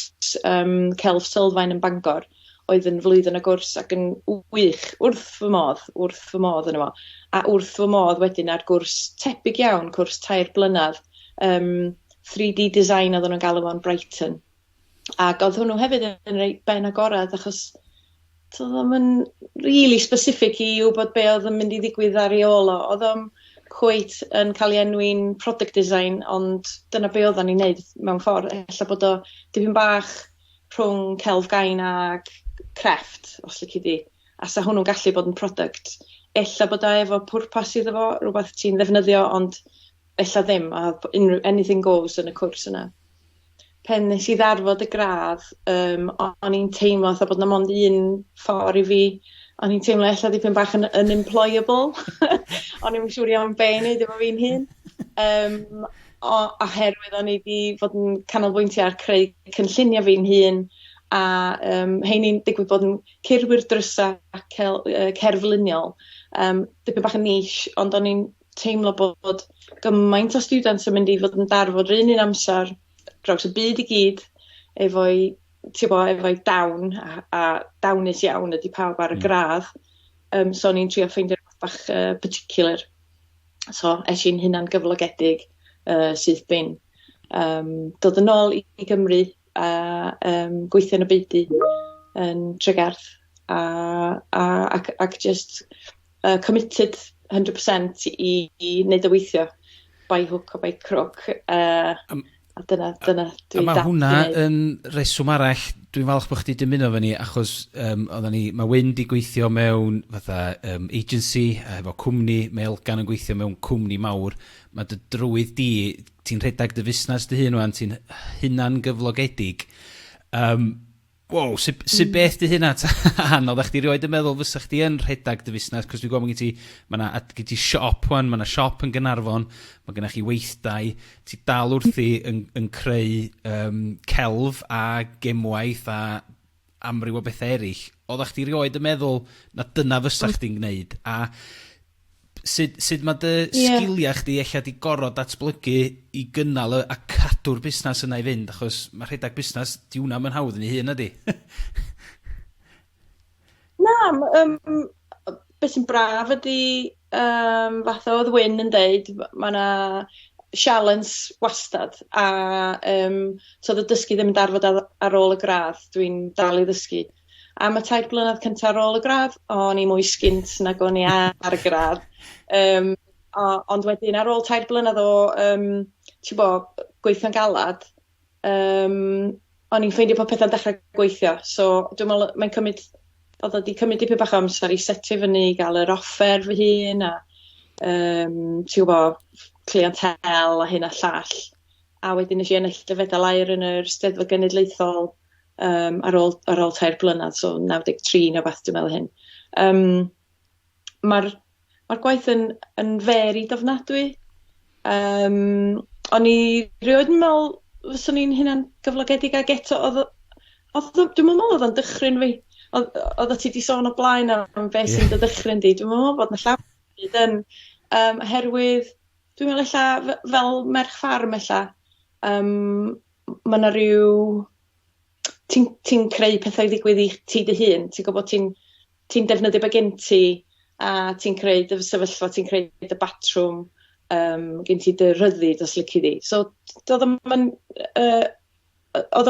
celf sylfaen yn Bangor, oedd yn flwyddyn y gwrs ac yn wych, wrth fy modd yna fo. A wrth fy modd wedyn ar gwrs tebyg iawn, cwrs 3 blynedd, 3D design oedd nhw'n galw fo'n Brighton. Ac oedd hwnnw hefyd yn reit ben agorad, achos oedd o'n really specific i wybod be oedd yn mynd i ddigwydd ar ei ôl o. Oedd o'n cweit yn cael ei enwi'n product design, ond dyna be oedd o'n i'n neud mewn ffordd. Ella bod o dipyn bach rhwng celf gain ac crefft, os lyci di. A sa hwnnw'n gallu bod yn product. Ella bod o efo pwrpas iddo fo, rhywbeth ti'n ddefnyddio, ond ella ddim. A anything goes yn y cwrs yna. Pen nes i ddarfod y gradd, o'n i'n teimlo fatha bod na mond un ffordd i fi. O'n i'n teimlo ella dipyn bach yn unemployable. O'n i'n siŵr iawn be i wneud efo fi'n hun. Oherwydd o'n i wedi fod yn canolbwyntio ar creu cynllunio fi'n hun. A heini'n digwydd bod yn curwyr drysa cerfluniol. Dipyn bach yn niche, ond o'n i'n teimlo bod gymaint o students yn mynd i fod yn darfod yr un amser draws y byd i gyd, efo'i dawn, a dawnus iawn ydi pawb ar y gradd. So o'n i'n trio ffeindio rhywbeth bach particular. So eisiau'n hunan gyflogedig sydd bin. Dod yn ôl i Gymru a gweithio yn y beudy yn Tregarth ac just committed 100% i wneud y weithio by hook o by crook. A dyna a mae hwnna yn reswm arall, dwi'n falch bod chdi dymuno fy ni, achos mae Wyn di gweithio mewn fatha agency, efo cwmni, mae Elgan yn gweithio mewn cwmni mawr, mae dy drywydd di, ti'n rhedag dy fusnes dy hun wan, ti'n hunan gyflogedig. Wow, sy'n beth di hynna anodd, a'ch di rioed yn meddwl fysa chdi yn rhedag dy fusnes, cos dwi'n gwybod gen ti siop wan, mae yna siop yn Gaernarfon, mae gennych chi weithdai, ti dal wrthi yn creu celf a gemwaith a amryw o bethau eraill. Oeddach chdi rioed yn meddwl na dyna fysa chdi'n gwneud, a sut mae dy sgiliau chdi eich di gorod datblygu i gynnal a cadw'r busnes yna i fynd, achos mae rhedag busnes di hwnna yn hawdd yn ei hun ydi. Na, beth sy'n braf ydi, fath oedd Wyn yn deud, mae yna sialens wastad, a so oedd y dysgu ddim yn darfod ar ôl y gradd, dwi'n dal i ddysgu. A mae 3 blynedd cyntaf ar ôl y gradd, o'n i mwy sgint nag o'n i ar y gradd. Ond wedyn ar ôl 4 blynedd o gweithio'n galad, o'n i'n ffeindio bod pethau'n dechrau gweithio. So dwi'n meddwl mae'n cymryd, oedd wedi cymryd dipyn bach o amser i setio fyny, i gael yr offer fy hun, a clientel a hyn a llall. A wedyn nes i ennill y fedal aur yn yr Steddfod Genedlaethol ar ôl 4 blynedd, so 93 neu beth dwi'n meddwl hyn. Mae'r gwaith yn verid ofnadwy. O'n i rioed yn meddwl fyswn i'n hunan gyflogedig ag eto, dwi'n meddwl oedd o'n dychryn fi. Oedd ti di sôn o blaen am beth sy'n dy dychryn di. Dwi'n meddwl bod na llawer yn oherwydd, dwi'n meddwl ella fel merch ffarm ella, mae yna rhyw ti'n creu pethau ddigwydd i ti dy hun. Ti'n gwybod ti'n defnyddio be gen ti, a ti'n creu dy sefyllfa, ti'n creu dy batrwm, gen ti dy ryddid os lici di. So, oedd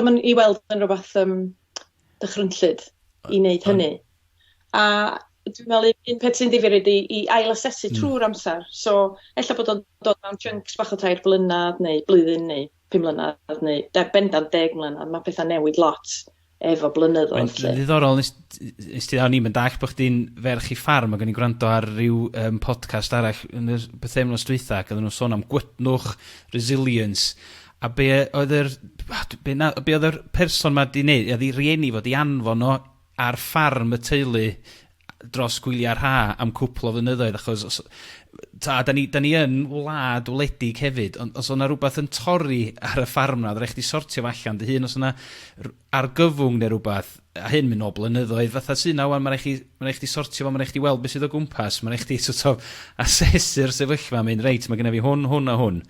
o'n i weld yn rhywbeth dychrynllyd i wneud hynny. A dwi'n meddwl un peth sy'n ddifyr ydi i ail-asesu trwy'r amser. So, ella bod o'n dod mewn chunks bach o 3 blynedd, neu blwyddyn, neu 5 blynedd, neu bendant 10 blynedd. Mae pethau newid lot efo blynyddoedd. Mae'n ddiddorol, nes ti o'n i'n dach bod chdi'n ferch i ffarm ac o'n i'n gwrando ar ryw podcast arall yn y bythefnos dwytha ac oedden nhw'n sôn am gwydnwch resilience. A be oedd yr person ma di wneud, oedd ei rieni fod i anfon o ar ffarm y teulu dros gwyliau'r ha am cwpl o flynyddoedd, achos da ni yn wlad wledig hefyd, ond os o'na rhywbeth yn torri ar y ffarm na, rhaid chdi sortio fo allan, dy hun os o'na argyfwng neu rhywbeth, a hyn mynd o blynyddoedd, fatha sy'n na, mae rhaid chdi sortio fo, mae rhaid chdi weld beth sydd o gwmpas, mae rhaid chdi sort of asesu'r sefyllfa, mynd reit, mae gennym fi hwn a hwn.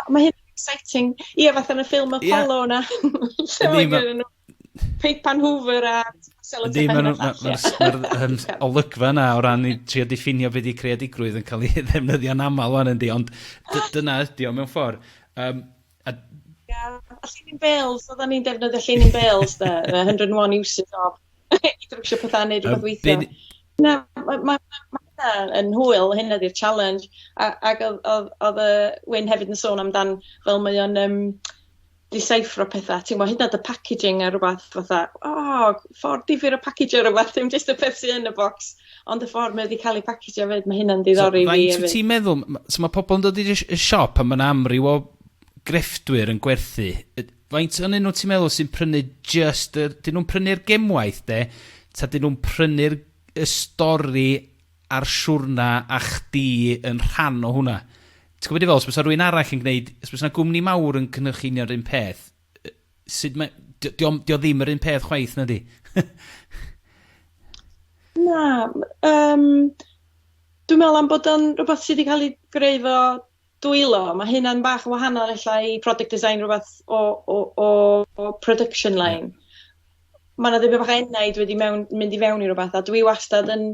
Mae hyn exciting. Ie, fatha yn y ffilm Apollo na. Lle mae gen nhw Peipan Hoover a Mae'r olygfa yna o ran i trio diffinio beth i creadigrwydd yn cael ei ddefnyddio'n aml wan yndi, ond dyna ydi o mewn ffordd. A llunin bales, oedden ni'n defnyddio llunin bales, 101 uses of, i drwysio pethau neud rhywbeth weithio. Na, mae yn hwyl, hyn ydy'r challenge, ac oedd Wyn hefyd yn sôn amdan fel mae o'n decipher o pethau. Ti'n gwybod, hyd yn oed y packaging a rhywbeth fatha, ffordd difyr o packaging o rhywbeth, dim jyst y peth sy'n yn y bocs, ond y ffordd mae wedi cael ei packagio fyd, mae hynna'n diddori fi hefyd. So, ti'n meddwl, so mae pobl yn dod i'r siop a mae'n amryw o grefftwyr yn gwerthu. Faint o'n nhw ti'n meddwl sy'n prynu just, dyn nhw'n prynu'r gemwaith, ta dyn nhw'n prynu'r stori a'r siwrna a chdi yn rhan o hwnna? Ti'n gwybod i fel, os bys rhywun arall yn gwneud, os bys yna gwmni mawr yn cynhyrchunio'r un peth, dio ddim yr un peth chwaith, na di? Na, dwi'n meddwl am bod o'n rhywbeth sydd wedi cael ei greu fo dwylo. Mae hynna'n bach yn wahanol i product design rhywbeth o production line. Mae yna ddim bach enaid wedi mynd i fewn i rhywbeth, a dwi wastad yn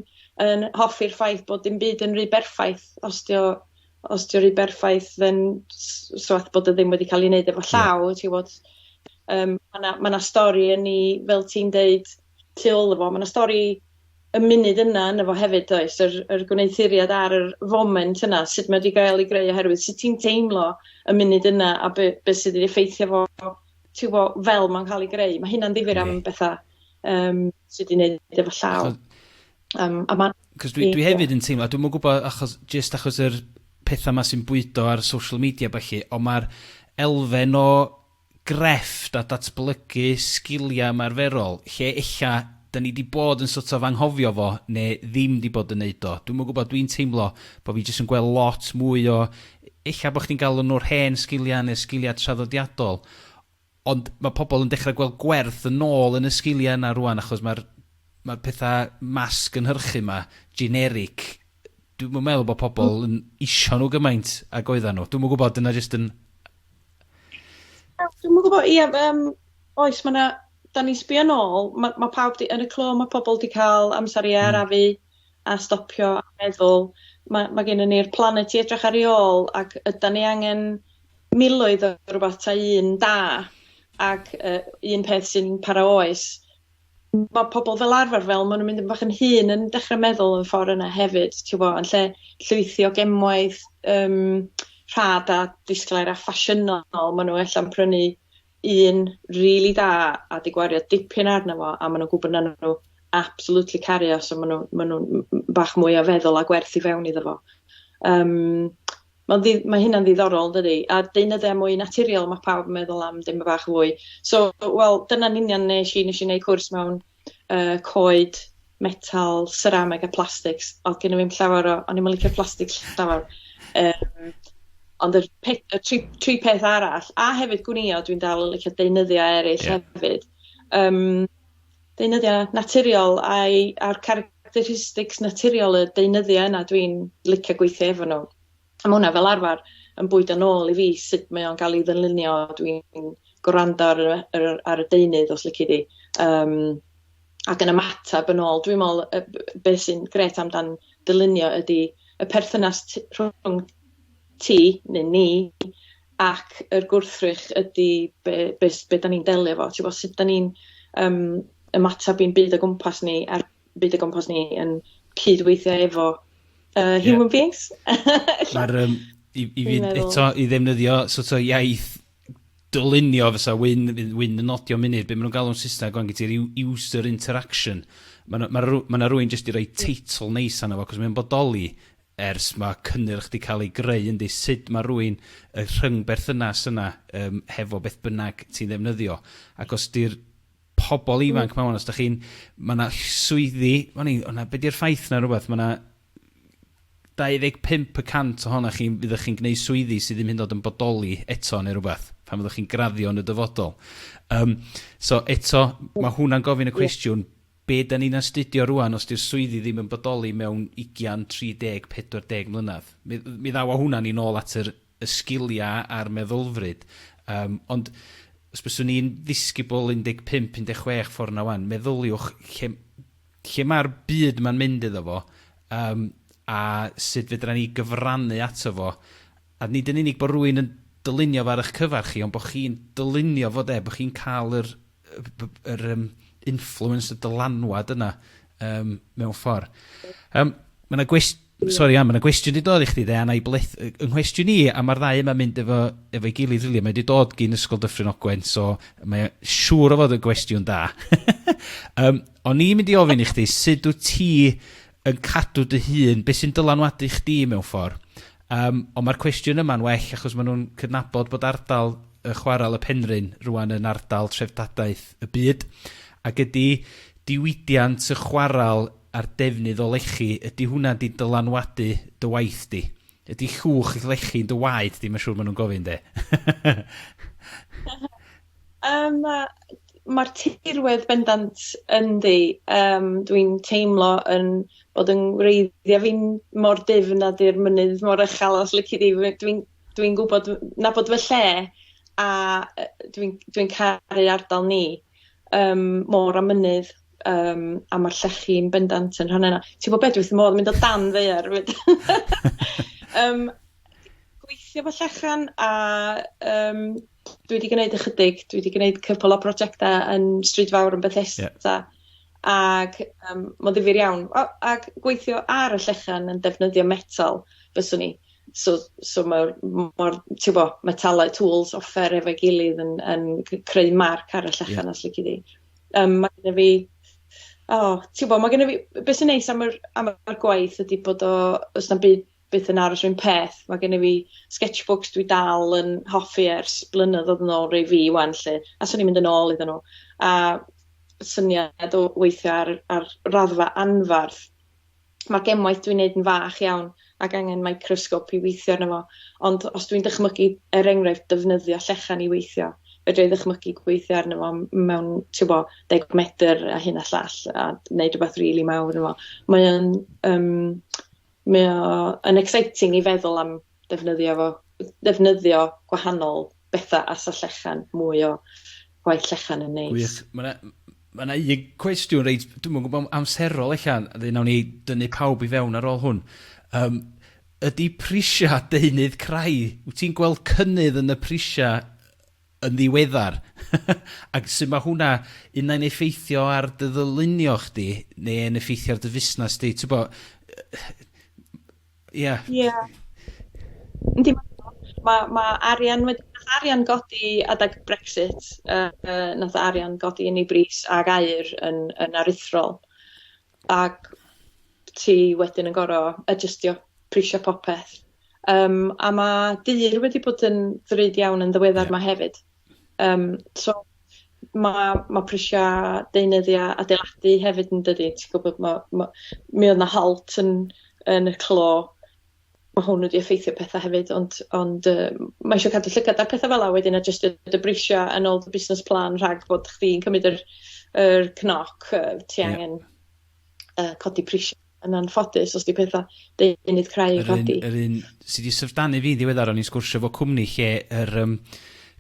hoffi'r ffaith bod dim byd yn rhy berffaith os di'r rhy berffaith, then swath bod y ddim wedi cael ei wneud efo llaw, ti'n bod. Mae yna stori yn ni, fel ti'n deud, tu ôl efo. Mae yna stori y munud yna yn efo hefyd, oes, yr gwneithuriad ar yr foment yna, sut mae wedi gael ei greu oherwydd, sut ti'n teimlo y munud yna, a beth sydd wedi effeithio fo, ti'n bod, fel mae'n cael ei greu. Mae hynna'n ddifyr am bethau sydd wedi wneud efo llaw. Cos dwi hefyd yn teimlo, dwi'n mwyn gwybod, achos yr pethau yma sy'n bwydo ar social media felly, ond mae'r elfen o grefft a datblygu sgiliau ymarferol, lle ella da ni wedi bod yn sort of anghofio fo, neu ddim wedi bod yn neud o. Dwi'n mwyn gwybod, dwi'n teimlo bod fi jyst yn gweld lot mwy o, ella bod chdi'n galw nhw'r hen sgiliau neu sgiliau traddodiadol, ond mae pobl yn dechrau gweld gwerth yn ôl yn y sgiliau yna rwan, achos mae'r pethau masgynhyrchu yma, generic. Dwi'n meddwl bod pobl yn isio nhw gymaint ag oedden nhw. Dwi'n gwybod, dyna jyst yn... Dwi'n gwybod, ie, oes, da ni'n sbio nôl, mae pawb yn y clo, mae pobl wedi cael amser i arafu a stopio a meddwl. Mae gen ni'r planet i edrych ar ei ôl, ac yda ni angen miloedd o rhywbeth ta un da, ac un peth sy'n para oes. Mae pobl fel arfer fel, maen nhw'n mynd yn bach yn hun yn dechrau meddwl yn ffordd yna hefyd, ti'n bo, yn lle llwythio gemwaith, rhad a disglair a ffasiynol, maen nhw ella'n prynu un really da a di gwario dipyn arno fo, a maen nhw'n gwybod na nhw absolutely cario, so maen nhw'n bach mwy o feddwl a gwerthu fewn iddo fo. Mae hynna'n ddiddorol, dydy, a deunyddau mwy naturiol mae pawb yn meddwl am dim bach fwy. So, wel, dyna'n union nes i wneud cwrs mewn coed, metal, cerameg a plastics. Oedd gen i ddim llawer o, o'n i'n licio plastig llawer. Ond y tri peth arall, a hefyd gwnïo, dwi'n dal yn licio deunyddiau eraill hefyd. Deunyddiau naturiol a'r characteristics naturiol y deunyddiau yna dwi'n licio gweithio efo nhw. A mae hwnna fel arfer yn bwydo nôl i fi sut mae o'n cael ei ddylunio, dwi'n gwrando ar y deunydd os lici di. Ac yn ymateb yn ôl, dwi'n meddwl beth sy'n gret amdan dylunio ydy y perthynas rhwng ti, neu ni, ac yr gwrthrych ydy be da ni'n delio fo. Ti'n bod sut da ni'n ymateb i'n byd o gwmpas ni, a'r byd o gwmpas ni yn cydweithio efo human beings. I ddefnyddio sort o iaith dylunio fysa Wyn yn nodio munud, be maen nhw'n galw'n Saesneg gwan gyda'r user interaction. Mae yna rhywun jyst i roi teitl neis anna fo, cos mae'n bodoli ers mae cynnyrch di cael ei greu yndi, sut mae rhywun y rhyng berthynas yna hefo beth bynnag ti'n ddefnyddio. Ac os di'r pobl ifanc mewn, os da chi'n, mae yna swyddi, be di'r ffaith na rhywbeth, mae yna 25% ohonoch chi fyddwch chi'n gwneud swyddi sydd ddim hyn dod yn bodoli eto neu rhywbeth, pan fyddwch chi'n graddio yn y dyfodol. So eto, mae hwnna'n gofyn y cwestiwn, be da ni'n astudio rwan os di'r swyddi ddim yn bodoli mewn 20, 30, 40 mlynedd. Mi ddawa hwnna'n ni'n ôl at y sgiliau a'r meddylfryd. Ond os byswn ni'n ddisgybl 15, 16 ffordd na wan, meddyliwch lle mae'r byd ma'n mynd iddo fo, a sut fedra ni gyfrannu ato fo, a nid yn unig bod rhywun yn dylunio fo ar eich cyfar chi, ond bod chi'n dylunio fo bod chi'n cael yr influence, y dylanwad yna mewn ffordd. Mae yna gwestiwn di dod i chdi, a na i bleth, yng nghwestiwn i, a mae'r ddau yma mynd efo'i gilydd rili, mae di dod gyn Ysgol Dyffryn Ogwen, so mae siŵr o fod y gwestiwn da. O'n i'n mynd i ofyn i chdi, sut wyt ti yn cadw dy hun, beth sy'n dylanwadu chdi mewn ffordd. Ond mae'r cwestiwn yma'n well, achos maen nhw'n cydnabod bod ardal y chwaral y Penrhyn rwan yn ardal trefdadaeth y byd, ac ydy diwydiant y chwaral a'r defnydd o lechi, ydy hwnna di dylanwadu dy waith di? Ydy llwch eich lechi'n dy waith di, mae'n siŵr maen nhw'n gofyn de? Mae'r tirwedd bendant yndi. Dwi'n teimlo bod yn wreiddiau fi'n mor difn a di'r mynydd mor uchel os lici di. Dwi'n gwybod na bod fy lle a dwi'n caru ardal ni mor a mynydd a mae'r llechi'n bendant yn rhan yna. Ti'n bod beth dwi'n modd mynd o dan ddear. Gweithio fy llechan a dwi wedi gwneud ychydig. Dwi wedi gwneud cwpl o brosiectau yn Stryd Fawr yn Bethesda ac mae'n ddifyr iawn. Ac gweithio ar y llechan yn defnyddio metal fyswn ni. So mae'r metalau tools offer efo'i gilydd yn creu marc ar y llechan os lici di. Mae gen i fi... mae gen i fi... Beth sy'n neis am yr gwaith ydy bod os na beth yn aros rhywun peth. Mae gen i fi sketchbooks dwi dal yn hoffi ers blynyddoedd yn ôl rei fi wan lle. A swn i'n mynd yn ôl iddyn nhw. A syniad o weithio ar raddfa anfarth. Mae'r gemwaith dwi'n neud yn fach iawn ac angen microscope i weithio arno fo. Ond os dwi'n dychmygu enghraifft defnyddio llechan i weithio, fedra i ddychmygu gweithio arno fo mewn 10 metr a hyn a llall a wneud rhywbeth rili mawr arno fo. Mae o'n exciting i feddwl am defnyddio gwahanol bethau as y llechan, mwy o gwaith llechan yn neis. Gwych. Mae yna un cwestiwn reit, dwi'n gwybod amserol allan, a nawn ni dynnu pawb i fewn ar ôl hwn. Ydy prisia deunydd creu? Wyt ti'n gweld cynnydd yn y prisia yn ddiweddar? Ac sy'n mae hwnna unau'n effeithio ar dy ddylunio chdi, neu yn effeithio ar dy fusnes di? Ti'n bod... Ie. Mae arian godi adag Brexit, nath arian godi yn ei bris ag aur yn aruthrol. Ac ti wedyn yn gorau adjustio prisio popeth. A mae dyr wedi bod yn ddrud iawn yn ddiweddar yma hefyd. So mae prisio deunyddiau adeiladu hefyd yn dydy. Ti'n gwybod, mi oedd na halt yn y clo. Mae hwn wedi effeithio pethau hefyd, ond mae eisiau cadw llygad ar pethau fel wedyn a jyst y brisio yn ôl y business plan rhag bod chdi'n cymryd yr cnoc ti angen codi prisio yn anffodus os di pethau deunydd creu i codi. Yr un sydd wedi syfrdanu fi ddiweddar o'n i'n sgwrsio fo cwmni lle yr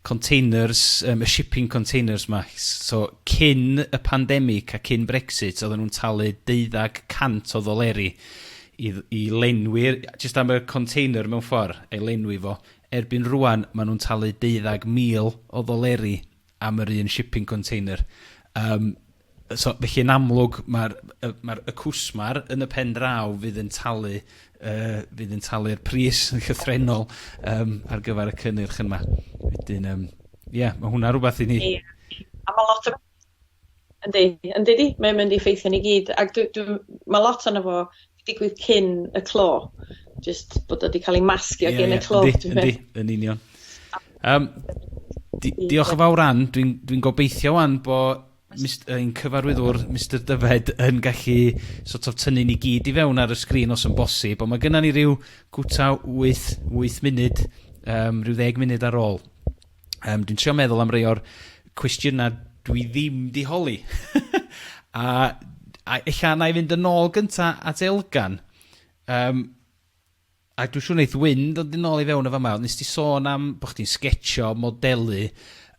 containers, y shipping containers ma. So cyn y pandemic a cyn Brexit oedden nhw'n talu 1200 o ddoleri i lenwi'r, jyst am y container mewn ffordd, ei lenwi fo. Erbyn rwan, maen nhw'n talu 12,000 o ddoleri am yr un shipping container. So, felly yn amlwg, mae'r y cwsmar yn y pen draw fydd yn talu'r pris yn llythrenol ar gyfer y cynnyrch yma. Wedyn, mae hwnna rhywbeth i ni. A mae lot o... Yndi, mae'n mynd i ffeithio ni gyd. Ac mae lot o'n efo digwydd cyn y clo. Just bod wedi cael ei masgio gen y clo. Yndi, yn union. Diolch yn fawr Ann. Dwi'n gobeithio wan bod ein cyfarwyddwr, Mr Dyfed, yn gallu sort of tynnu ni gyd i fewn ar y sgrin os yn bosib, ond mae gennym ni ryw gwta 8 munud, ryw 10 munud ar ôl. Dwi'n trio meddwl am rei o'r cwestiynau dwi ddim di holi. a eich na i fynd yn ôl gynta at Elgan. A dwi'n siŵr wneud Wyn dod yn ôl i fewn o fama. Nes ti sôn am bod chdi'n sgetio, modelu,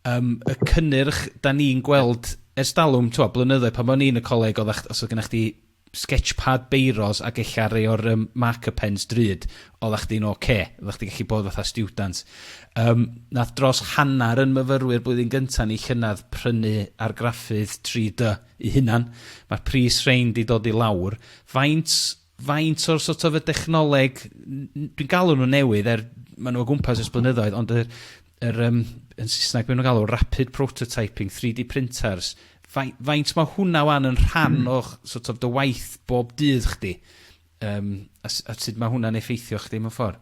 y cynnyrch da ni'n gweld ers dalwm, blynyddoedd pan o'n i'n y coleg, os oedd gennych chdi sketchpad beiros ac eich rei o'r marker pens drud, oeddech chdi'n oce, oeddech chdi gallu bod fatha student. Nath dros hannar yn myfyrwyr blwyddyn gyntaf ni llynydd prynu argraffydd 3D i hunan. Mae'r pris rhain di dod i lawr. Faint o'r sort of y dechnoleg, dwi'n galw nhw newydd, maen nhw o gwmpas ys blynyddoedd, ond yn Saesneg be'n nhw'n galw rapid prototyping, 3D printers, faint mae hwnna wan yn rhan o'ch sort of dy waith bob dydd chdi, a sut mae hwnna'n effeithio chdi mewn ffordd?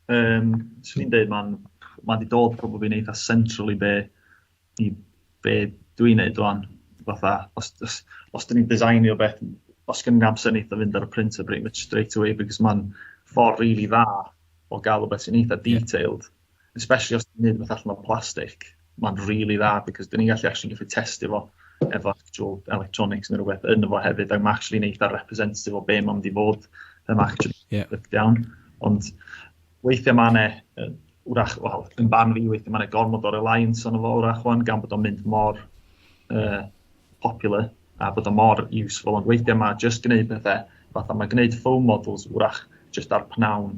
Swn i'n dweud, mae'n di dod probably yn eitha central i be dwi'n neud rwan. Fatha, os dyn ni'n designio beth, os gen i'n amser neitha fynd ar y printer pretty much straight away, because mae'n ffordd really dda o gael o beth sy'n eitha detailed, especially os dyn ni'n neud beth allan o plastic. Mae'n really dda, because dyn ni'n gallu actually gallu testio fo efo actual electronics neu rhywbeth yn efo hefyd, ac mae'n actually neitha representative o be mae'n mynd i fod yn actually looked down. Ond weithiau mae'n wrach, wel, yn barn fi, weithiau mae'n gormod o reliance o'n efo wrach wan, gan bod o'n mynd mor popular a bod o mor useful, ond weithiau mae just gwneud bethau, fatha mae gwneud foam models wrach just ar pnawn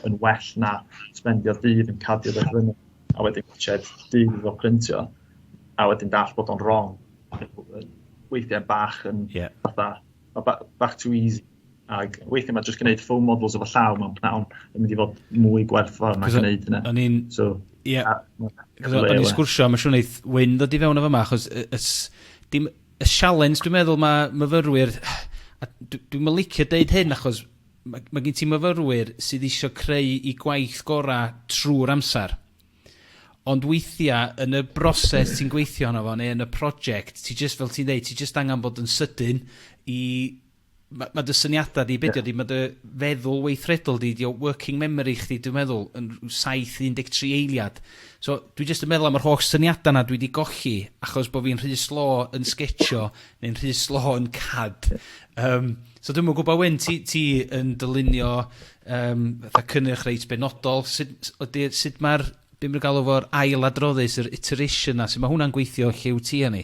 yn well na spendio dydd yn cadio beth fyny, a wedyn gwachod dydd o printio, a wedyn dall bod o'n wrong. Weithiau bach yn fatha, bach too easy. Ac weithiau mae just gwneud foam models efo llaw mewn pnawn yn mynd i fod mwy gwerthfawr na gwneud hynny. O'n i'n sgwrsio, mae'n siŵr wneud Wyn ddod i fewn o fyma, achos y challenge, dwi'n meddwl, mae myfyrwyr, dwi'n licio deud hyn, achos mae gen ti myfyrwyr sydd eisiau creu i gwaith gorau trwy'r amser. Ond weithiau, yn y broses ti'n gweithio hwnnw fo, neu yn y prosiect, fel ti'n dweud, ti just angen bod yn sydyn i... Mae dy syniadau di, bedio di, mae dy feddwl weithredol di, working memory chdi, dwi'n meddwl, yn 7-13 eiliad. So, dwi just yn meddwl am yr holl syniadau na dwi wedi golli, achos bod fi'n rhy slo yn sketcho, neu'n rhy slo yn cad. So, dwi'n mwyn gwybod Wyn, ti yn dylunio cynnyrch reit benodol. Sut mae'r, beth mae'n galw fo'r ail adroddus, yr iteration na, sut mae hwnna'n gweithio lliw ti hynny?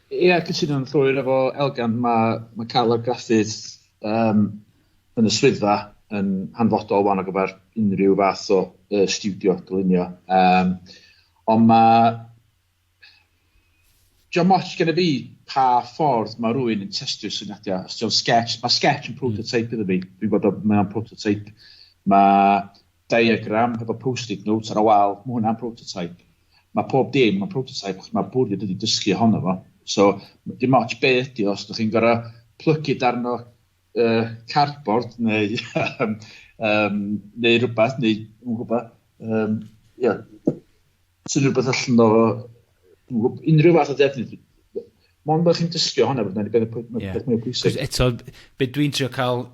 Cytuno'n llwyr efo Elgan, mae cael argraffydd yn y swyddfa yn hanfodol wan ar gyfer unrhyw fath o studio dylunio. Ond diolch moch gen i fi pa ffordd mae rhywun yn testio'r syniadau. Os diolch sketch, mae sketch yn prototype iddo fi. Dwi'n bod mae'n prototype. Mae diagram efo post-it notes ar y wal, mae hwnna'n prototype. Mae pob dim yn prototype, achos mae bwriad wedi dysgu ohono fo. So, dim ots be ydi os ydych chi'n gorau plygu darno cardboard neu rhywbeth, neu sy'n rhywbeth allan o unrhyw fath o defnydd. Mae'n bod chi'n dysgu ohono, bod yna'n beth mwy o pwysig. Eto, be dwi'n trio cael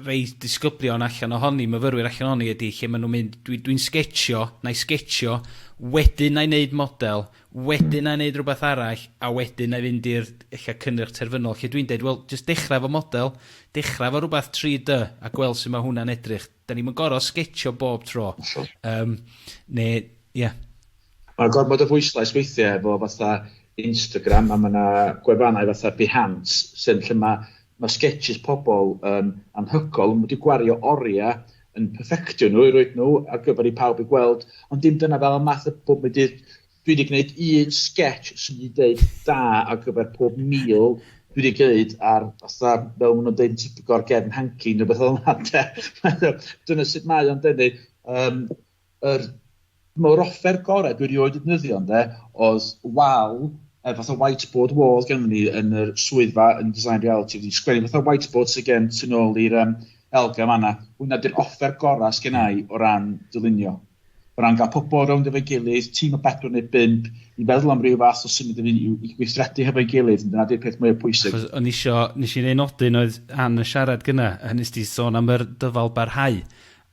rei disgyblion allan ohoni, myfyrwyr allan ohoni ydy, lle maen nhw'n mynd, dwi'n sketcho, na i sketcho, wedyn na i wneud model, wedyn na i wneud rhywbeth arall, a wedyn na i fynd i'r cynnyrch terfynol. Lle dwi'n dweud, wel, jyst dechrau fo model, dechrau fo rhywbeth 3D, a gweld sy'n mae hwnna'n edrych. Da ni'n gorau sketcho bob tro. Mae'n gormod o bwyslais weithiau efo fatha Instagram, a mae yna gwefannau fatha Behance, sy'n lle mae sketches pobl anhygol yn wedi gwario oriau yn perfectio nhw, i roed nhw ar gyfer i pawb i gweld, ond dim dyna fel y math o bob dwi wedi gwneud un sketch sy'n wedi dweud da ar gyfer pob mil dwi wedi gwneud ar, fel maen nhw'n dweud yn typico ar gefn hanky neu beth o'n hynny. Dyna sut mae o'n dweud. Mae'r offer gorau dwi wedi oed ddefnyddio oedd wal, fath o whiteboard wall gen ni yn yr swyddfa yn design reality, wedi sgwennu fath o whiteboard sy'n gen sy'n ôl i'r Elgan fanna. Hwna di'r offer gorau sgennau o ran dylunio. o ran gael pobl rownd efo'i gilydd, tîm o 4 neu 5, i feddwl am ryw fath o symud i gweithredu hefo'i gilydd, dyna di'r peth mwy o pwysig. Nes i neud nodyn oedd Ann y siarad gyna, a nes ti sôn am yr dyfal barhau.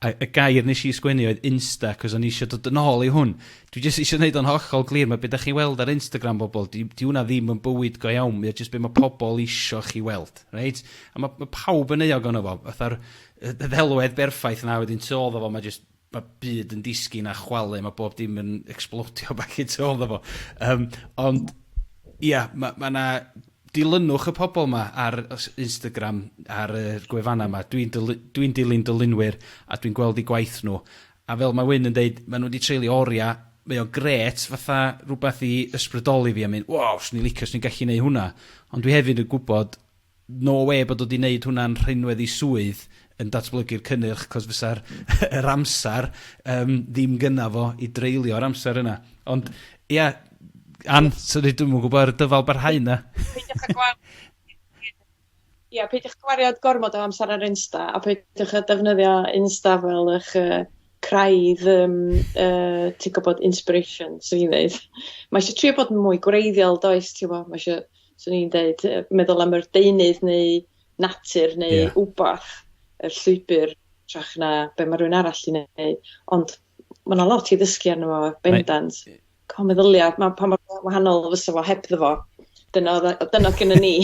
A y gair nes i sgwennu oedd Insta, cos o'n i eisiau dod yn ôl i hwn. Dwi jyst eisiau gwneud o'n hollol glir, mae beth ydych chi weld ar Instagram bobl, di hwnna ddim yn bywyd go iawn, mae jyst beth mae pobl eisiau chi weld, right? A mae pawb yn euog ono fo, fatha'r ddelwedd berffaith na wedyn tu ôl fo, mae byd yn disgyn a chwalu, mae bob dim yn explodio bach i tu ôl fo. Ond, ia, mae na dilynwch y pobl yma ar Instagram, ar y gwefannau yma. Dwi'n dilyn dylunwyr a dwi'n gweld eu gwaith nhw. A fel mae Wyn yn dweud, mae nhw wedi treulio oriau, mae o gret fatha rhywbeth i ysbrydoli fi a mynd, wow, swn i'n licio, swn i'n gallu gwneud hwnna. Ond dwi hefyd yn gwybod, no way bod wedi wneud hwnna'n rhinwedd i swydd yn datblygu'r cynnyrch, cos fysa'r yr amser ddim gyna fo i dreulio'r amser yna. Ond, ia, Ann, dwi'n gwybod ar y dyfal barhau yna. Peidiwch gwario gormod o amser ar Insta, a peidiwch defnyddio Insta fel eich craidd, ti'n gwybod, inspiration, sy'n i'n dweud. Mae eisiau trio bod yn mwy gwreiddiol, does, ti'n gwybod, mae eisiau, sy'n i'n dweud, meddwl am yr deunydd neu natur neu wbath, yr llwybr, trach na be mae rhywun arall i wneud. Ond mae yna lot i ddysgu arno fo, bendant. Meddyliad, pa mor wahanol fysa fo hebddo fo. Dyna gyda ni.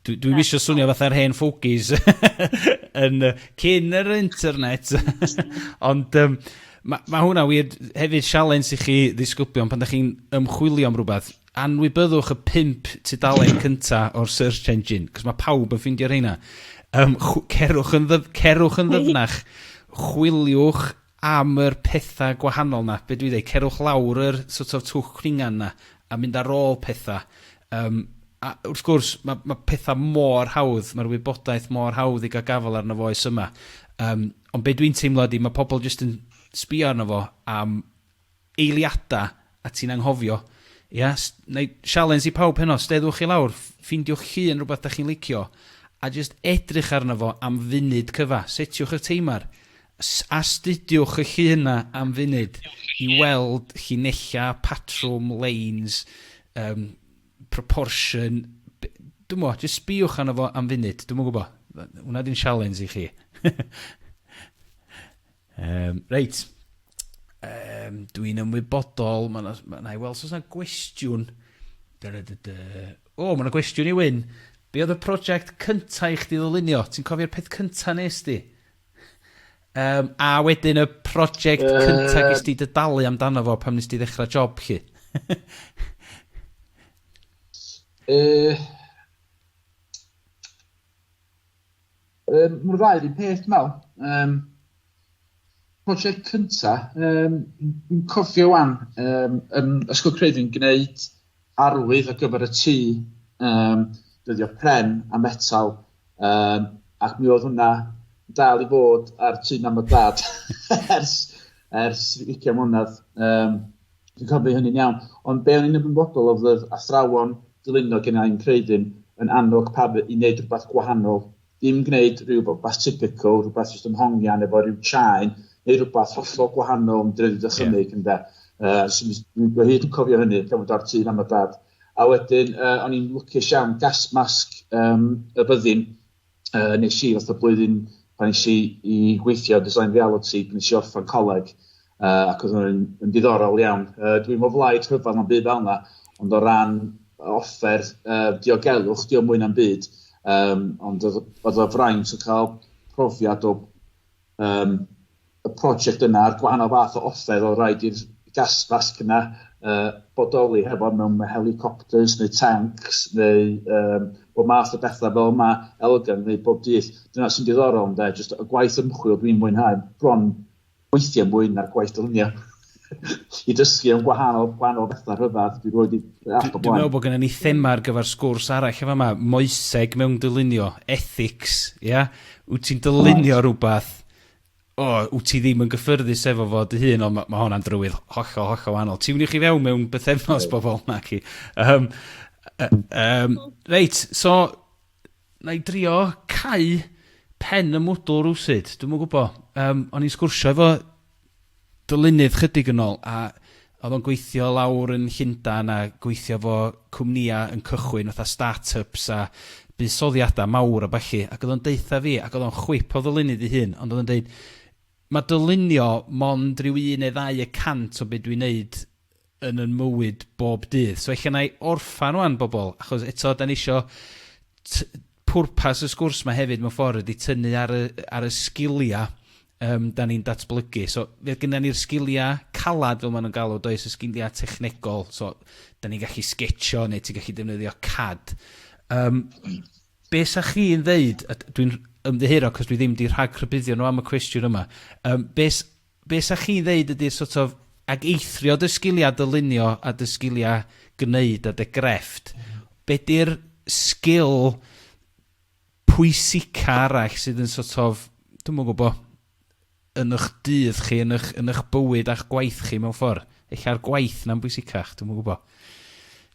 Dwi'n misio swnio fatha'r hen ffogis yn cyn yr internet. Ond mae hwnna wir hefyd sialens i chi ddisgyblion pan da chi'n ymchwilio am rhywbeth. Anwybyddwch y 5 tudalen cynta o'r search engine, cos mae pawb yn ffeindio rheina. Cerwch yn ddyfnach, chwiliwch am yr pethau gwahanol na. Be dwi'n dweud, cerwch lawr yr sort of twch cringan na a mynd ar ôl pethau. A wrth gwrs, mae pethau mor hawdd, mae'r wybodaeth mor hawdd i gael gafel arno fo oes yma. Ond be dwi'n teimlo ydi, mae pobl jyst yn sbio arno fo am eiliadau a ti'n anghofio. Ia, sialens i pawb heno, steddwch i lawr, ffindiwch llun rhywbeth da chi'n licio, a jyst edrych arno fo am funud cyfa. Setiwch y teimar. Astudiwch y llun na am funud i weld llinella, patrwm, lanes, proportion. Dwi'n mo, jyst sbiwch arno fo am funud. Dwi'n mo gwybod. Hwna di'n challenge i chi. Reit. Dwi'n ymwybodol. Mae i weld os yna gwestiwn. Mae yna gwestiwn i Wyn. Be oedd y prosiect cynta i chdi ddylunio? Ti'n cofio'r peth cynta nes di? A wedyn y prosiect cynta ges ti dydalu amdano fo pam nes ti ddechrau job chi? Mwyn ddau, un peth mewn. Prosiect cynta, yn cofio wan, yn ysgol Creiddyn gwneud arwydd ar gyfer y tŷ, dyddio pren a metal, ac mi oedd hwnna dal i fod ar tŷ nam o dad ers 20 mlynedd. Dwi'n cofio hynny'n iawn. Ond be o'n i'n ymwybodol oedd athrawon dylunio gen i'n Creiddyn yn annog pawb i wneud rhywbeth gwahanol. Ddim gwneud rhywbeth typical, rhywbeth just ymhongian efo rhyw chain, neu rhywbeth hollol gwahanol yn drefyd dychymyg ynde. Dwi'n hyd yn cofio hynny, gafod ar tŷ nam o dad. A wedyn, o'n i'n lwcus iawn gas masg y byddin nes i fath o blwyddyn pan nes i gweithio design reality, nes i orffen coleg, ac oedd yn diddorol iawn. Dwi'n moflaid hyfal am byd fel yna, ond o ran offer diogelwch, dio mwy na'n byd, ond oedd o fraint yn cael profiad o y prosiect yna ar gwahanol fath o offer o rhaid i'r gas masg yna bodoli hefo mewn helicopters neu tanks neu bod math o bethau fel yma Elgan neu bob dydd. Dyna sy'n diddorol ynde, jyst y gwaith ymchwil dwi'n mwynhau bron weithio mwy na'r gwaith dylunio. I dysgu am gwahanol bethau rhyfedd dwi'n rhoi di app o blaen. Dwi'n meddwl bod gennym ni thema ar gyfer sgwrs arall efo yma, moeseg mewn dylunio, ethics, ia? Wyt ti'n dylunio rhywbeth, wyt ti ddim yn gyffyrddus efo fo dy hun, ond mae hwnna'n drywydd hollol wahanol. Ti'n mynd i chi fewn mewn bythefnos bobl na chi. Reit, so, na i drio cau pen y mwdl rwsyd. Dwi'n mwyn gwybod, o'n i'n sgwrsio efo dylunydd chydig yn ôl, a oedd o'n gweithio lawr yn Llundain a gweithio fo cwmnia yn cychwyn fatha start-ups a buddsoddiadau mawr a balli, ac oedd o'n deitha fi, ac oedd o'n chwip o ddylunydd i hun, ond oedd o'n deud, mae dylunio mond rhyw 1 neu 2% o beth dwi'n neud yn yn mywyd bob dydd. So eich na i orffan wan bobl, achos eto da ni isio pwrpas y sgwrs mae hefyd mewn ffordd ydi tynnu ar y sgilia da ni'n datblygu. So fe gynna ni'r sgilia calad fel maen nhw'n galw, does y sgilia technegol. So da ni'n gallu sketcho neu ti'n gallu defnyddio CAD. Be sa chi'n ddeud, dwi'n ymddiheuro cos dwi ddim di rhagrybuddio nhw am y cwestiwn yma, be sa chi'n ddeud ydy'r sort of ag eithrio dy sgilia dylunio a dy sgilia gwneud a dy grefft, be di'r sgil pwysica arall sydd yn sort of, dwi'n mwyn gwybod, yn eich dydd chi, yn eich bywyd a'ch gwaith chi mewn ffordd. Eich ar gwaith na'n bwysicach, dwi'n mwyn gwybod.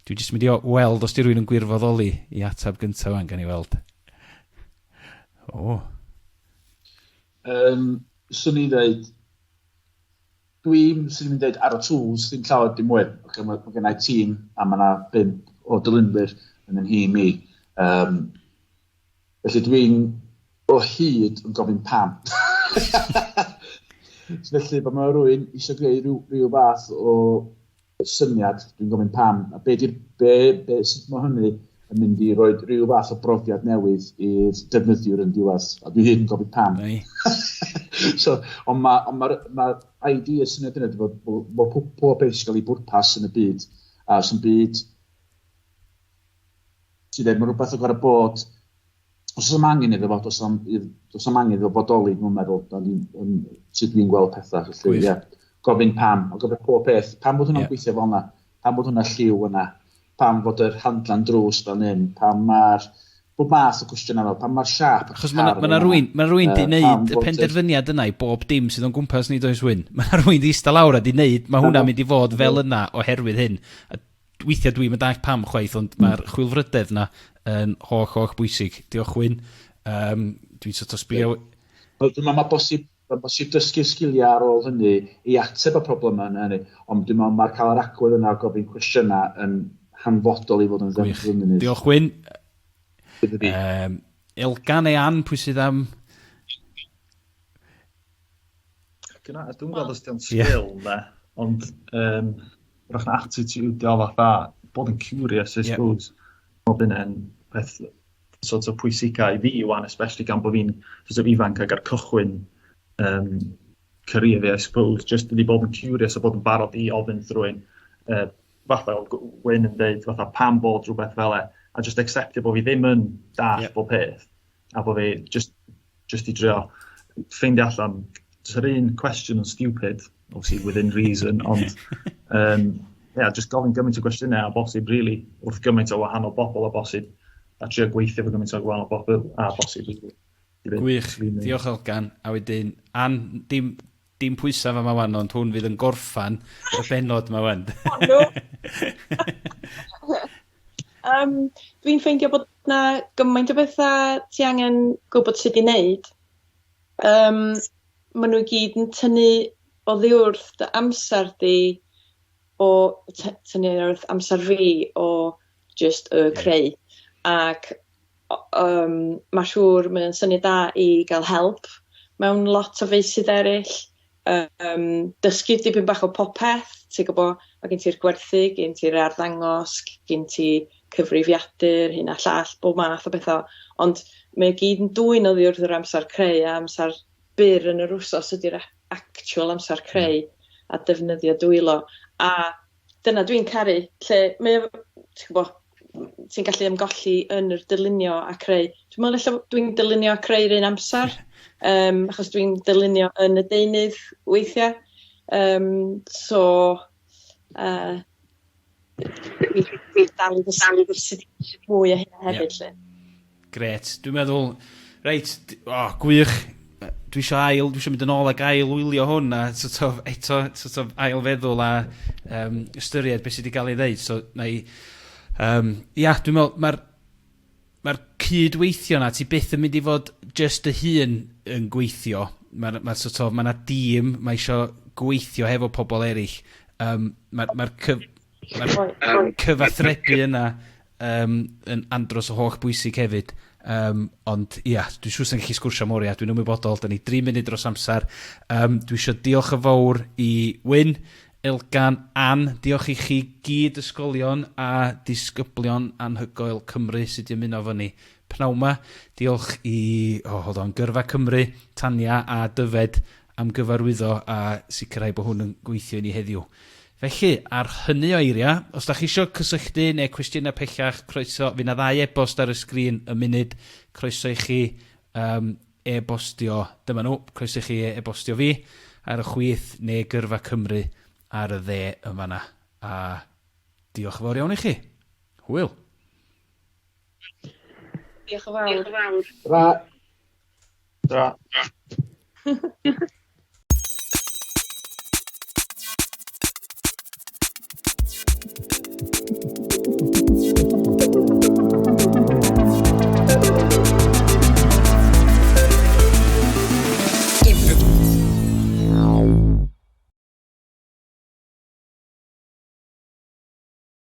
Dwi'n jyst mynd i weld os di rwy'n yn gwirfoddoli i atab gyntaf fan gan i weld. O. Swn i'n dweud, swn i'n dweud ar y tools, ddim llawer dim mwy. Mae gennau tîm a mae yna 5 o dylunwyr yn yn hi mi. Felly dwi'n o hyd yn gofyn pam. Felly, bod mae rhywun eisiau gwneud rhyw fath o syniad, dwi'n gofyn pam, a sut mae hynny yn mynd i roi rhyw fath o brofiad newydd i'r defnyddiwr yn diwedd, a dwi hyn yn gofyn pam. So, ond mae idea syniad yna, bod pob beth sy'n cael ei bwrpas yn y byd, a sy'n byd, sy'n dweud, mae rhywbeth o gorau bod, os oes am angen iddo fo, os oes am angen iddo bodoli, dwi'n meddwl, sydd dwi'n gweld pethau. Felly, gofyn pam, o gofyn pob peth. Pam bod hwnna'n gweithio fel yna? Pam bod hwnna'n lliw yna? Pam bod yr handlan drws fel hyn? Pam mae'r bob math o cwestiynau fel? Pam mae'r siap? Achos mae rhywun di wneud y penderfyniad yna i bob dim sydd o'n gwmpas ni does Wyn. Mae rhywun di ista lawr a di wneud, mae hwnna'n mynd i fod fel yna oherwydd hyn. Weithiau dwi'n mynd pam chwaith, ond mae'r chwilfrydedd yna yn holl bwysig. Diolch Wyn. Dwi'n sort o sbio... Mae bosib dysgu sgiliau ar ôl hynny i ateb y problemau hynny, ond dwi'n meddwl mae'r cael yr agwedd yna o gofyn cwestiynau yn hanfodol i fod yn ddefnydd. Diolch Wyn. Elgan neu Ann, pwy sydd am... Dwi'n gweld os di'n sgil, ond rach na attitude o fatha, bod yn curious, I suppose. Bod yna'n beth sort of pwysica i fi wan, especially gan bod fi'n sort of ifanc ag ar cychwyn career fi, I suppose, just ydi bod yn curious a bod yn barod i ofyn thrwy'n fatha o Wyn yn dweud, fatha pam bod rhywbeth fel a just acceptio bod fi ddim yn dall bob peth, a bod fi just i drio ffeindio allan, just yr un question yn stupid, obviously within reason, ond just gofyn gymaint o gwestiynau a bosib, really, wrth gymaint o wahanol bobl a bosib, a trio gweithio fo gymaint o wahanol bobl a bosib. Gwych, diolch Elgan, a wedyn, Ann, dim pwysau fa wan, ond hwn fydd yn gorffan y benod ma wan. Dwi'n ffeindio bod na gymaint o bethau ti angen gwybod sut i wneud. Maen nhw gyd yn tynnu o ddiwrth dy amser di tynnu wrth amser fi o just creu. Ac mae siŵr mae'n syniad da i gael help mewn lot o feysydd eraill. Dysgu dipyn bach o popeth, ti'n gwybod, mae gen ti'r gwerthu, gen ti'r arddangos, gen ti cyfrifiadur, hyn a llall, bob math o bethau. Ond mae gyd yn dwy'n oddi wrth yr amser creu a amser byr yn yr wsos ydy'r actual amser creu a defnyddio dwylo. A dyna dwi'n caru, lle ti'n gwybod, ti'n gallu ymgolli yn yr dylunio a creu. Dwi'n meddwl dwi'n dylunio a creu'r un amser, achos dwi'n dylunio yn y deunydd weithiau. So, dwi'n dal i ddysgu sydd mwy o hynny hefyd. Gret. Dwi'n meddwl, reit, gwych. Dwi eisiau mynd yn ôl ag ail wylio hwn a eto ail feddwl a ystyried beth sydd wedi cael ei ddeud. So, dwi'n meddwl, mae'r cydweithio na, ti byth yn mynd i fod just y hun yn gweithio. Mae yna dîm, mae eisiau gweithio hefo pobl eraill. Mae'r cyfathrebu yna yn andros o holl bwysig hefyd. Ond ia, dwi'n siŵr sy'n gallu sgwrsio mor ia, dwi'n ymwybodol, da ni 3 munud dros amser. Dwi eisiau diolch yn fawr i Wyn, Elgan, Ann, diolch i chi gyd ysgolion a disgyblion anhygoel Cymru sydd wedi ymuno efo ni pnawn 'ma. Diolch i Gyrfa Cymru, Tania a Dyfed am gyfarwyddo a sicrhau bod hwn yn gweithio i ni heddiw. Felly, ar hynny o eiriau, os da chi eisiau cysylltu neu cwestiynau pellach, croeso, fydd na 2 e-bost ar y sgrin y munud, croeso i chi e-bostio, dyma nhw, croeso i chi e-bostio fi ar y chwith neu Gyrfa Cymru ar y dde yma na. A diolch yn fawr iawn i chi. Hwyl. Diolch yn fawr. Ra. Da.